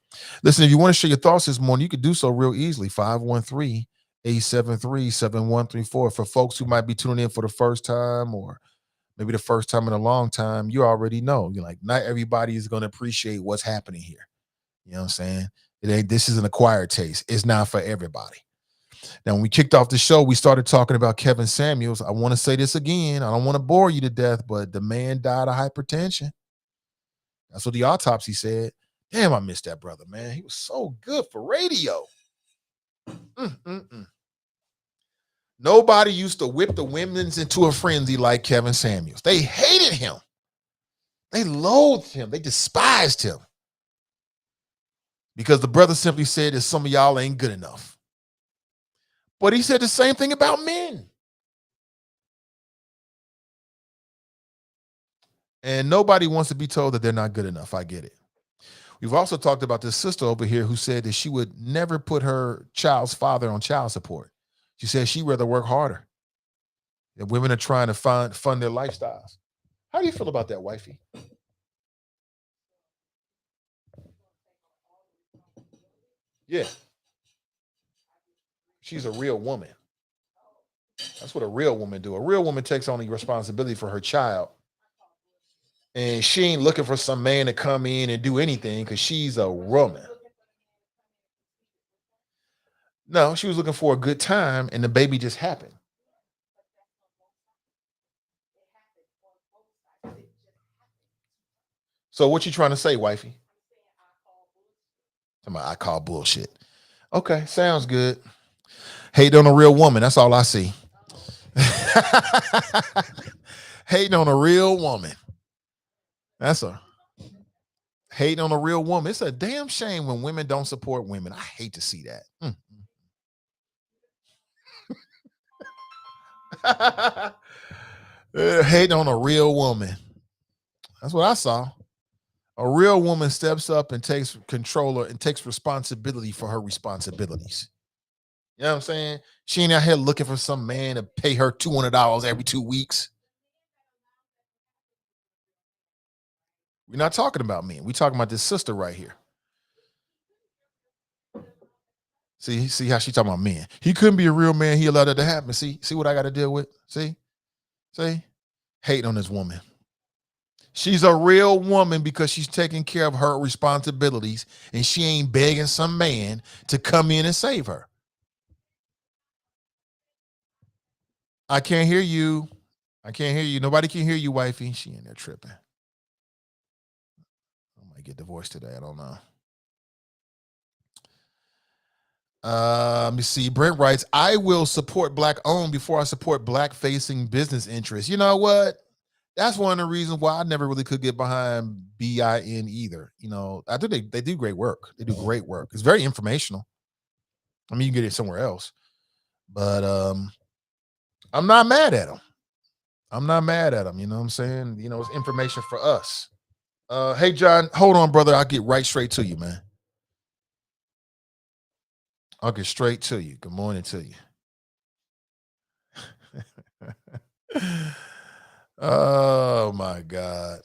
Listen, if you want to share your thoughts this morning, you can do so real easily. 513-873-7134. For folks who might be tuning in for the first time or maybe the first time in a long time, you already know. You're like, not everybody is going to appreciate what's happening here. You know what I'm saying? This is an acquired taste. It's not for everybody. Now, when we kicked off the show, we started talking about Kevin Samuels. I want to say this again. I don't want to bore you to death, but the man died of hypertension. That's what the autopsy said. Damn, I missed that brother, man. He was so good for radio. Nobody used to whip the women's into a frenzy like Kevin Samuels. They hated him. They loathed him. They despised him. Because the brother simply said that some of y'all ain't good enough. But he said the same thing about men. And nobody wants to be told that they're not good enough. I get it. We've also talked about this sister over here who said that she would never put her child's father on child support. She said she'd rather work harder. That women are trying to fund their lifestyles. How do you feel about that, wifey? Yeah. She's a real woman. That's what a real woman do. A real woman takes on the responsibility for her child. And she ain't looking for some man to come in and do anything because she's a woman. No, she was looking for a good time and the baby just happened. So what you trying to say, wifey? I call bullshit. Okay, sounds good. Hate on a real woman. That's all I see. Hating on a real woman. That's a hating on a real woman. It's a damn shame when women don't support women. I hate to see that. Hating on a real woman. That's what I saw. A real woman steps up and takes control and takes responsibility for her responsibilities. You know what I'm saying? She ain't out here looking for some man to pay her $200 every 2 weeks. We're not talking about men. We're talking about this sister right here. See how she talking about men. He couldn't be a real man. He allowed that to happen. See what I got to deal with? See? Hating on this woman. She's a real woman because she's taking care of her responsibilities and she ain't begging some man to come in and save her. I can't hear you. Nobody can hear you, wifey. She in there tripping. I might get divorced today. I don't know. Let me see. Brent writes, I will support black owned before I support black facing business interests. You know what? That's one of the reasons why I never really could get behind BIN either. You know, I think they do great work. They do great work. It's very informational. I mean, you can get it somewhere else. But I'm not mad at them. You know what I'm saying? You know, it's information for us. Hey, John, hold on, brother. I'll get right straight to you, man. I'll get straight to you. Good morning to you. Oh, my God.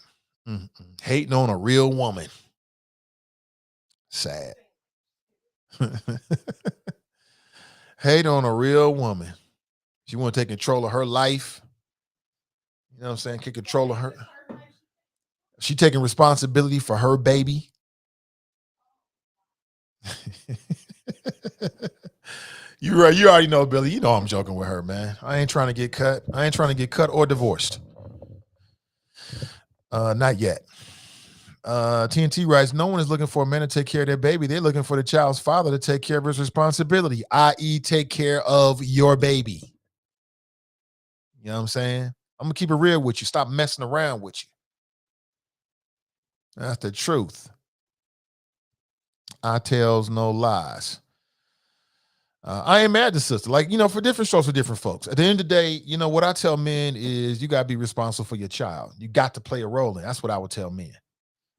Hating on a real woman. Sad. Hate on a real woman. She want to take control of her life. You know what I'm saying? Take control of her. She taking responsibility for her baby. You're right. You already know, Billy. You know I'm joking with her, man. I ain't trying to get cut. I ain't trying to get cut or divorced. Not yet. TNT writes, no one is looking for a man to take care of their baby. They're looking for the child's father to take care of his responsibility, i.e. take care of your baby. You know what I'm saying? I'm going to keep it real with you. Stop messing around with you. That's the truth. I tells no lies. I ain't mad at the sister. Like, you know, for different strokes for different folks. At the end of the day, you know, what I tell men is you got to be responsible for your child. You got to play a role in it. That's what I would tell men.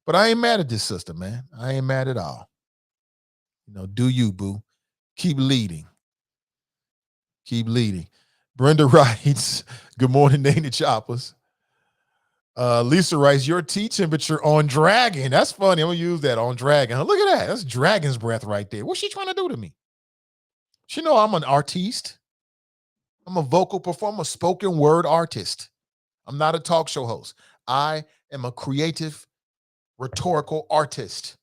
But I ain't mad at this sister, man. I ain't mad at all. You know, do you, boo. Keep leading. Keep leading. Brenda writes, good morning, Nate Choppers. Lisa writes, your tea temperature on dragon. That's funny. I'm going to use that on dragon. Look at that. That's dragon's breath right there. What's she trying to do to me? She know I'm an artiste. I'm a vocal performer, spoken word artist. I'm not a talk show host. I am a creative, rhetorical artist.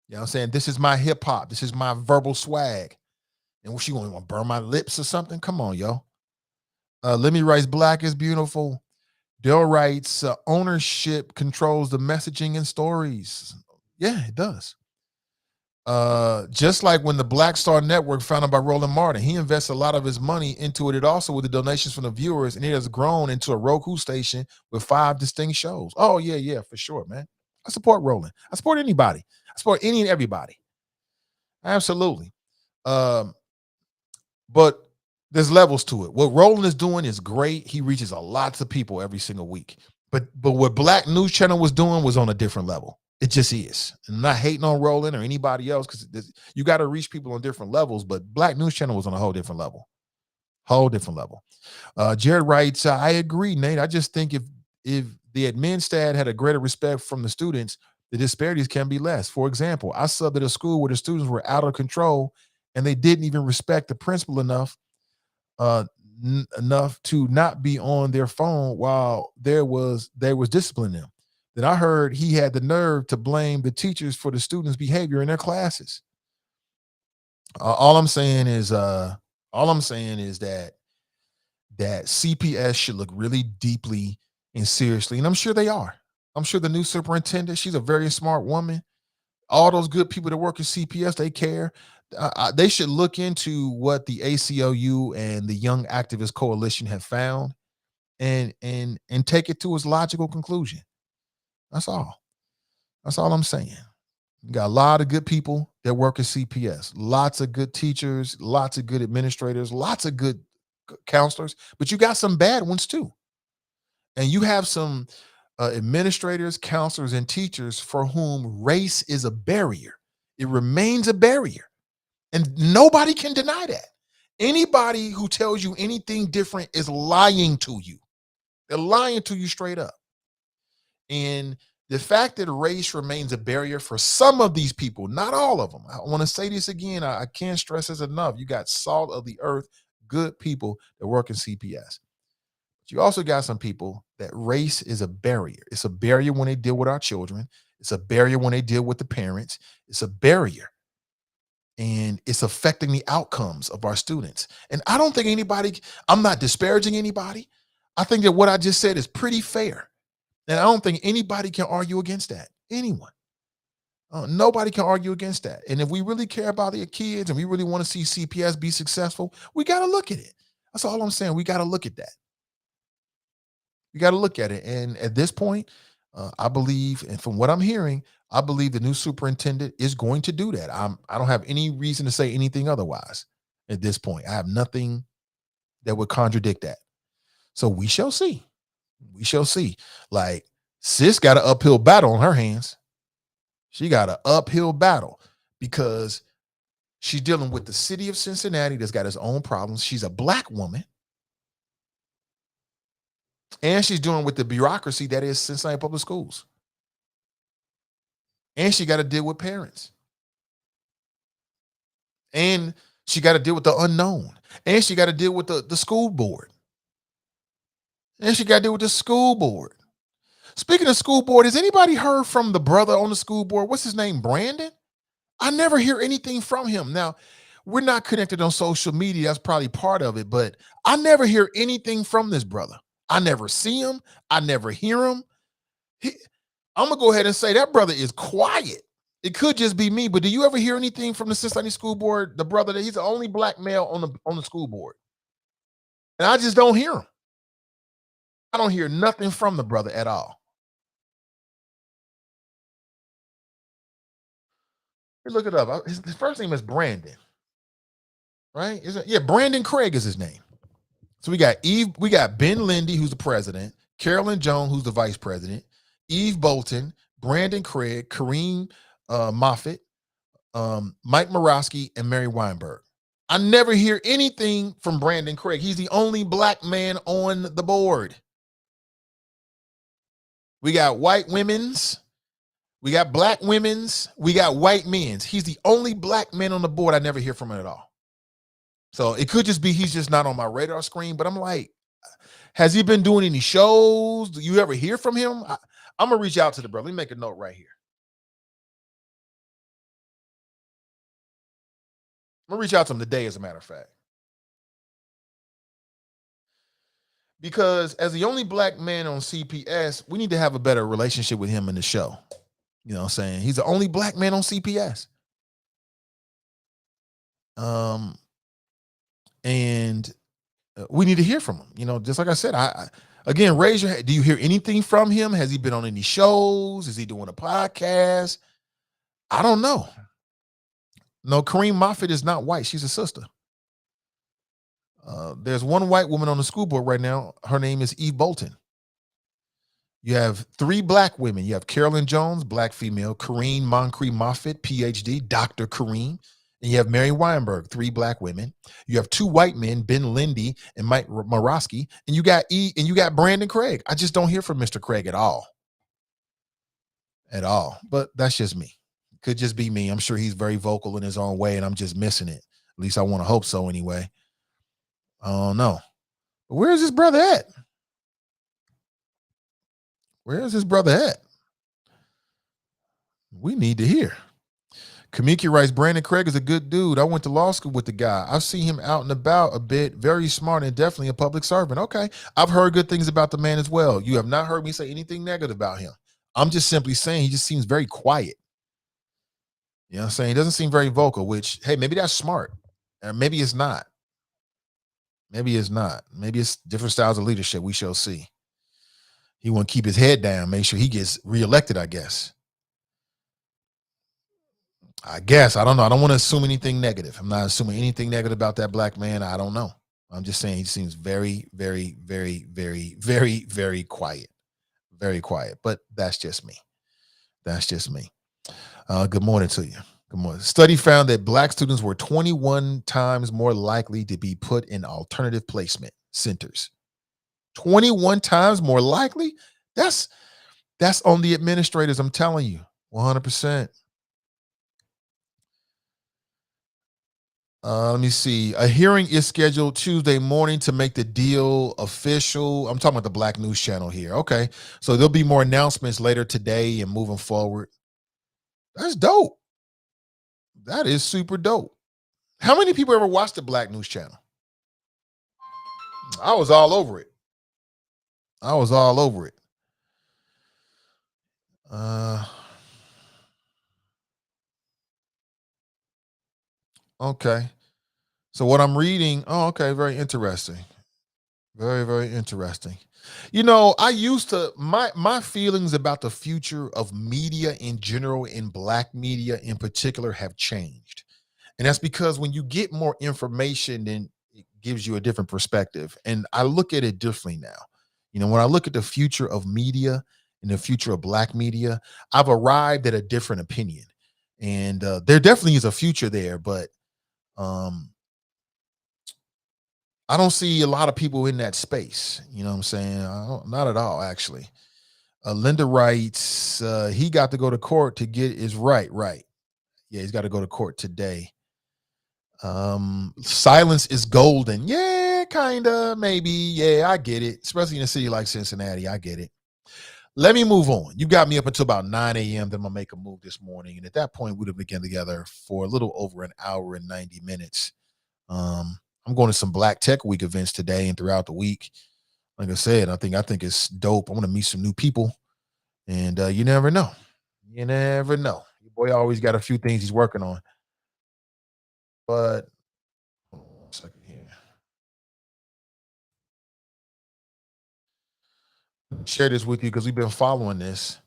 You know what I'm saying? This is my hip hop. This is my verbal swag. And what, she going to burn my lips or something? Come on, yo. Lemmy writes, Black is beautiful. Dale writes, ownership controls the messaging and stories. Yeah, it does. Just like when the Black Star Network founded by Roland Martin, he invests a lot of his money into it also with the donations from the viewers, and it has grown into a Roku station with 5 distinct shows. Oh, yeah, for sure, man. I support Roland. I support anybody. I support any and everybody. Absolutely. But there's levels to it. What Roland is doing is great. He reaches a lots of people every single week. But what Black News Channel was doing was on a different level. It just is. And I'm not hating on Roland or anybody else, because you got to reach people on different levels. But Black News Channel was on a whole different level. Jared writes, I agree, Nate. I just think if the admin staff had a greater respect from the students, the disparities can be less. For example, I subbed at a school where the students were out of control and they didn't even respect the principal enough to not be on their phone while they was disciplining them. Then I heard he had the nerve to blame the teachers for the students' behavior in their classes. All I'm saying is that CPS should look really deeply and seriously, and I'm sure they are. I'm sure the new superintendent, she's a very smart woman. All those good people that work at CPS, they care. They should look into what the ACLU and the Young Activist Coalition have found and take it to its logical conclusion. That's all. That's all I'm saying. You got a lot of good people that work at CPS, lots of good teachers, lots of good administrators, lots of good counselors, but you got some bad ones too. And you have some administrators, counselors, and teachers for whom race is a barrier. It remains a barrier. And nobody can deny that. Anybody who tells you anything different is lying to you. They're lying to you straight up. And the fact that race remains a barrier for some of these people, not all of them. I want to say this again. I can't stress this enough. You got salt of the earth, good people that work in CPS. But you also got some people that race is a barrier. It's a barrier when they deal with our children. It's a barrier when they deal with the parents. It's a barrier. And it's affecting the outcomes of our students. And I don't think I'm not disparaging anybody. I think that what I just said is pretty fair. And I don't think anybody can argue against that. Anyone. Nobody can argue against that. And if we really care about their kids and we really want to see CPS be successful, we got to look at it. That's all I'm saying. We got to look at that. We got to look at it. And at this point, I believe, and from what I'm hearing, I believe the new superintendent is going to do that. I don't have any reason to say anything otherwise at this point. I have nothing that would contradict that. So we shall see. We shall see. Like, sis got an uphill battle on her hands. She got an uphill battle because she's dealing with the city of Cincinnati that's got its own problems. She's a Black woman. And she's dealing with the bureaucracy that is Cincinnati Public Schools. And she got to deal with parents. And she got to deal with the unknown. And she got to deal with the school board. And she got to deal with the school board. Speaking of school board, has anybody heard from the brother on the school board? What's his name? Brandon? I never hear anything from him. Now, we're not connected on social media. That's probably part of it. But I never hear anything from this brother. I never see him. I never hear him. I'm going to go ahead and say that brother is quiet. It could just be me, but do you ever hear anything from the Cincinnati school board? The brother, he's the only Black male on the school board. And I just don't hear him. I don't hear nothing from the brother at all. Look it up. His first name is Brandon. Right? Brandon Craig is his name. So we got Ben Lindy, who's the president, Carolyn Jones, who's the vice president, Eve Bolton, Brandon Craig, Kareem Moffitt, Mike Morosky, and Mary Weinberg. I never hear anything from Brandon Craig. He's the only Black man on the board. We got white women's, we got Black women's, we got white men's. He's the only Black man on the board. I never hear from him at all. So it could just be he's just not on my radar screen, but I'm like, Has he been doing any shows? Do you ever hear from him? I'm gonna reach out to the brother. Let me make a note right here. I'm gonna reach out to him today, as a matter of fact. Because as the only black man on CPS, we need to have a better relationship with him in the show. You know what I'm saying? He's the only black man on CPS. And we need to hear from him. You know, just like I said, again, raise your hand. Do you hear anything from him? Has he been on any shows? Is he doing a podcast? I don't know. No, Kareem Moffitt is not white. She's a sister. There's one white woman on the school board right now. Her name is Eve Bolton. You have 3 black women. You have Carolyn Jones, black female, Kareem Moncrief Moffitt, PhD, Dr. Kareem. And you have Mary Weinberg, 3 black women. You have 2 white men, Ben Lindy and Mike Morosky. And you got Brandon Craig. I just don't hear from Mr. Craig at all. At all. But that's just me. Could just be me. I'm sure he's very vocal in his own way, and I'm just missing it. At least I want to hope so anyway. I don't know. But where is his brother at? Where is his brother at? We need to hear. Kamiki writes, Brandon Craig is a good dude. I went to law school with the guy. I've seen him out and about a bit. Very smart and definitely a public servant. Okay. I've heard good things about the man as well. You have not heard me say anything negative about him. I'm just simply saying he just seems very quiet. You know what I'm saying? He doesn't seem very vocal, which, hey, maybe that's smart. Or maybe it's not. Maybe it's not. Maybe it's different styles of leadership. We shall see. He want to keep his head down, make sure he gets reelected, I guess. I don't know. I don't want to assume anything negative. I'm not assuming anything negative about that black man. I don't know. I'm just saying he seems very, very, very, very, very, very quiet. Very quiet. But that's just me. That's just me. Good morning to you. Good morning. Study found that black students were 21 times more likely to be put in alternative placement centers. 21 times more likely? That's on the administrators, I'm telling you. 100%. Let me see. A hearing is scheduled Tuesday morning to make the deal official. I'm talking about the Black News Channel here. Okay. So there'll be more announcements later today and moving forward. That's dope. That is super dope. How many people ever watched the Black News Channel? I was all over it. Okay. So what I'm reading, okay, very interesting. Very, very interesting. You know, I used to, my feelings about the future of media in general and black media in particular have changed. And that's because when you get more information, then it gives you a different perspective. And I look at it differently now. You know, when I look at the future of media and the future of black media, I've arrived at a different opinion. And there definitely is a future there, but I don't see a lot of people in that space. You know what I'm saying? Not at all, actually. Linda writes, he got to go to court to get his right. Yeah, he's got to go to court today. Silence is golden. Yeah, kind of, maybe. Yeah, I get it. Especially in a city like Cincinnati, I get it. Let me move on. You got me up until about 9 a.m. Then I'm going to make a move this morning. And at that point, we'd have been together for a little over an hour and 90 minutes. I'm going to some Black Tech Week events today and throughout the week. Like I said, I think it's dope. I want to meet some new people. And you never know. You never know. Your boy always got a few things he's working on. But hold on 1 second here. Share this with you because we've been following this.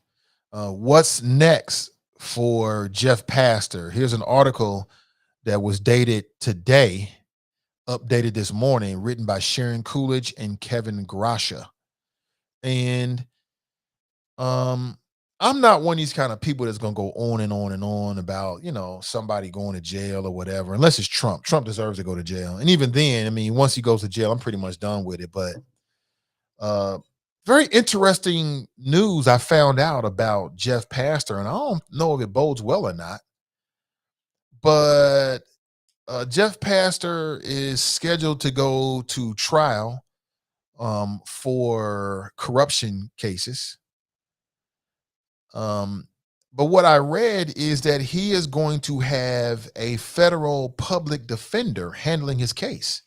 What's next for Jeff Pastor? Here's an article that was dated today, updated this morning, written by Sharon Coolidge and Kevin Grasha. And I'm not one of these kind of people that's going to go on and on and on about, you know, somebody going to jail or whatever, unless it's Trump. Trump deserves to go to jail. And even then, I mean, once he goes to jail, I'm pretty much done with it. But very interesting news I found out about Jeff Pastor, and I don't know if it bodes well or not. But Jeff Pastor is scheduled to go to trial for corruption cases. But what I read is that he is going to have a federal public defender handling his case.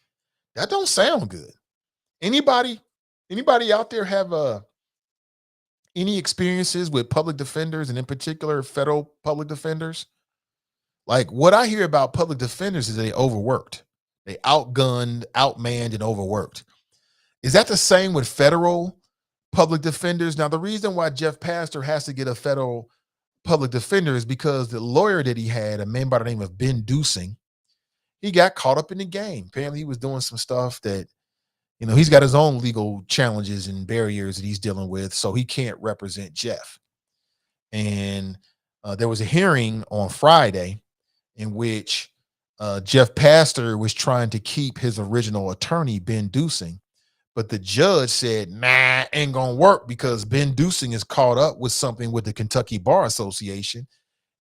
That don't sound good. Anybody out there have any experiences with public defenders, and in particular federal public defenders? Like, what I hear about public defenders is they overworked. They outgunned, outmanned, and overworked. Is that the same with federal public defenders? Now, the reason why Jeff Pastor has to get a federal public defender is because the lawyer that he had, a man by the name of Ben Dusing, he got caught up in the game. Apparently, he was doing some stuff that, he's got his own legal challenges and barriers that he's dealing with, so he can't represent Jeff. And there was a hearing on Friday in which Jeff Pastor was trying to keep his original attorney, Ben Dusing, but the judge said, nah, ain't gonna work because Ben Dusing is caught up with something with the Kentucky Bar Association,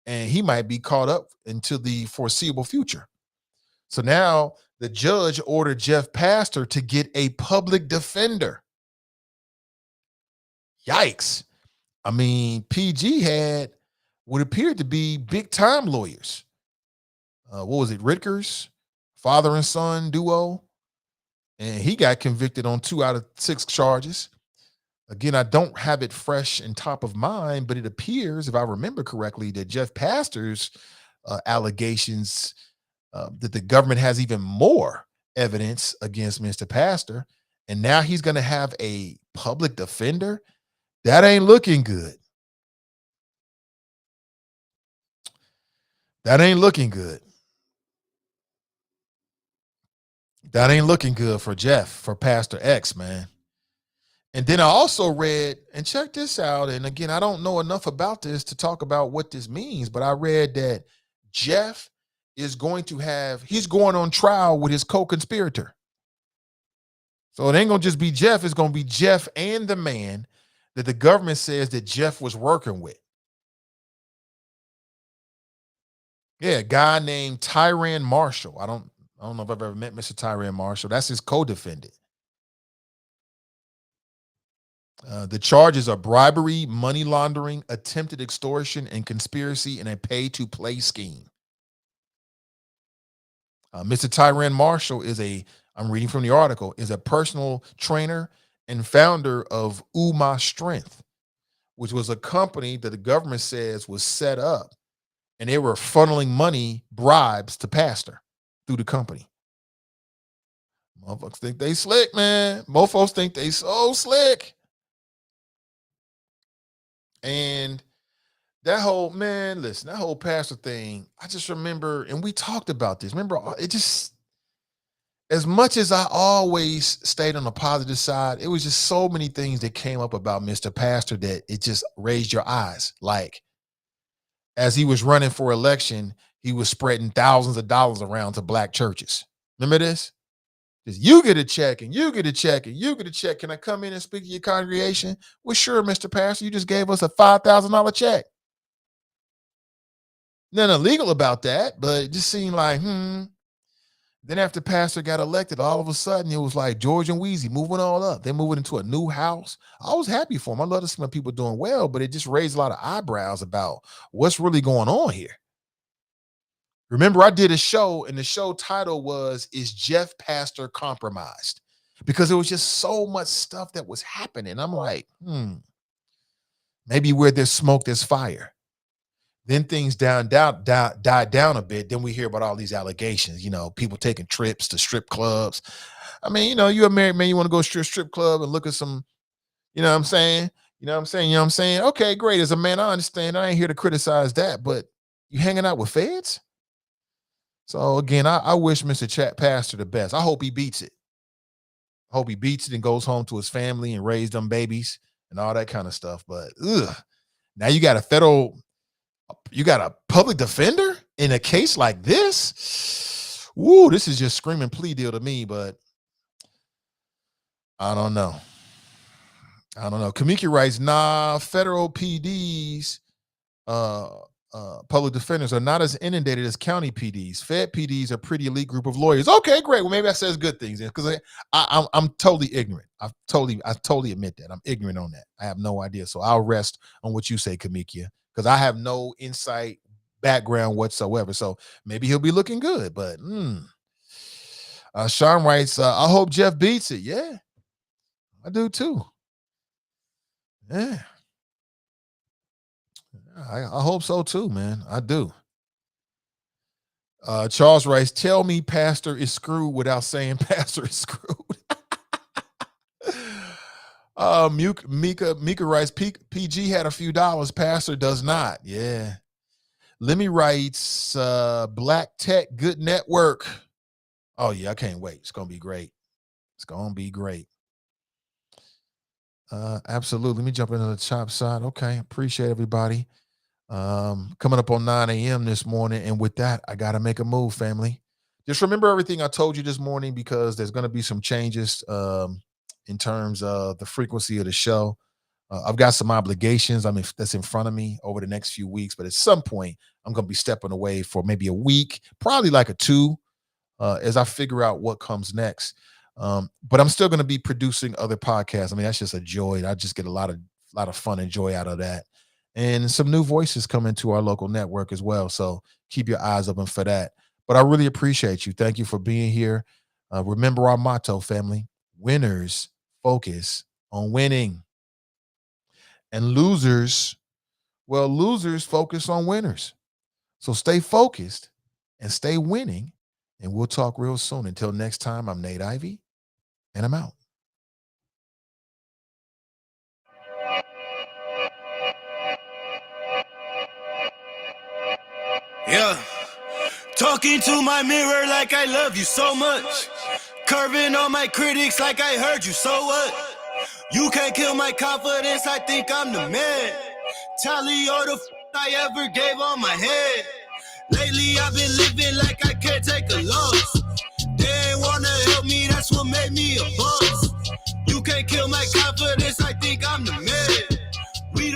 and he might be caught up into the foreseeable future. So now the judge ordered Jeff Pastor to get a public defender. Yikes. I mean, PG had what appeared to be big time lawyers. What was it? Ritker's father and son duo. And he got convicted on 2 out of 6 charges. Again, I don't have it fresh and top of mind, but it appears, if I remember correctly, that Jeff Pastor's allegations, that the government has even more evidence against Mr. Pastor, and now he's going to have a public defender. That ain't looking good. That ain't looking good. That ain't looking good for Jeff, for Pastor X, man. And then I also read, and check this out, and again, I don't know enough about this to talk about what this means, but I read that Jeff is going to he's going on trial with his co-conspirator. So it ain't going to just be Jeff, it's going to be Jeff and the man that the government says that Jeff was working with. Yeah, a guy named Tyran Marshall. I don't know if I've ever met Mr. Tyran Marshall. That's his co-defendant. The charges are bribery, money laundering, attempted extortion, and conspiracy in a pay-to-play scheme. Mr. Tyran Marshall I'm reading from the article, is a personal trainer and founder of UMA Strength, which was a company that the government says was set up, and they were funneling money, bribes to Pastor through the company. Motherfuckers think they slick, man. Mofos think they so slick. And that whole Pastor thing, I just remember, and we talked about this. Remember, it just, as much as I always stayed on the positive side, it was just so many things that came up about Mr. Pastor that it just raised your eyes. Like, as he was running for election, he was spreading thousands of dollars around to black churches. Remember this? Just, you get a check and you get a check and you get a check. Can I come in and speak to your congregation? Well, sure, Mr. Pastor, you just gave us a $5,000 check. Nothing illegal about that, but it just seemed like, Then after Pastor got elected, all of a sudden it was like George and Wheezy moving all up. They're moving into a new house. I was happy for them. I love to see my people doing well, but it just raised a lot of eyebrows about what's really going on here. Remember, I did a show, and the show title was, Is Jeff Pastor Compromised? Because there was just so much stuff that was happening. I'm like, maybe where there's smoke, there's fire. Then things died down a bit. Then we hear about all these allegations, people taking trips to strip clubs. I mean, you're a married man, you want to go to a strip club and look at some, you know what I'm saying? Okay, great. As a man, I understand. I ain't here to criticize that, but you hanging out with feds? So again, I wish Mr. Pastor the best. I hope he beats it. I hope he beats it and goes home to his family and raise them babies and all that kind of stuff. But now you got a public defender in a case like this? Woo, this is just screaming plea deal to me, but I don't know. Kamiki writes, federal PDs public defenders are not as inundated as county PDs. Fed PDs are a pretty elite group of lawyers. Okay, great. Well, maybe that says good things because I'm totally ignorant. I totally admit that I'm ignorant on that. I have no idea. So I'll rest on what you say, Kamikia, because I have no insight background whatsoever. So maybe he'll be looking good. But Sean writes, I hope Jeff beats it. Yeah, I do too. Yeah. I hope so too, man. I do. Charles writes, tell me pastor is screwed without saying pastor is screwed. Mika writes, PG had a few dollars, pastor does not. Yeah. Lemmy writes, Black Tech, good network. Oh yeah, I can't wait. It's gonna be great. It's gonna be great. Absolutely. Let me jump into the chop side. Okay, appreciate everybody. Coming up on 9 a.m. this morning. And with that, I got to make a move, family. Just remember everything I told you this morning because there's going to be some changes in terms of the frequency of the show. I've got some obligations that's in front of me over the next few weeks, but at some point, I'm going to be stepping away for maybe a week, probably like a 2, as I figure out what comes next. But I'm still going to be producing other podcasts. I mean, that's just a joy. I just get a lot of fun and joy out of that. And some new voices coming to our local network as well. So keep your eyes open for that. But I really appreciate you. Thank you for being here. Remember our motto, family. Winners focus on winning. And losers focus on winners. So stay focused and stay winning. And we'll talk real soon. Until next time, I'm Nate Ivy, and I'm out. Yeah, talking to my mirror like I love you so much. Curving on my critics like I heard you, so what? You can't kill my confidence, I think I'm the man. Tally all the I ever gave on my head. Lately I've been living like I can't take a loss. They ain't wanna help me, that's what made me a boss. You can't kill my confidence, I think I'm the man.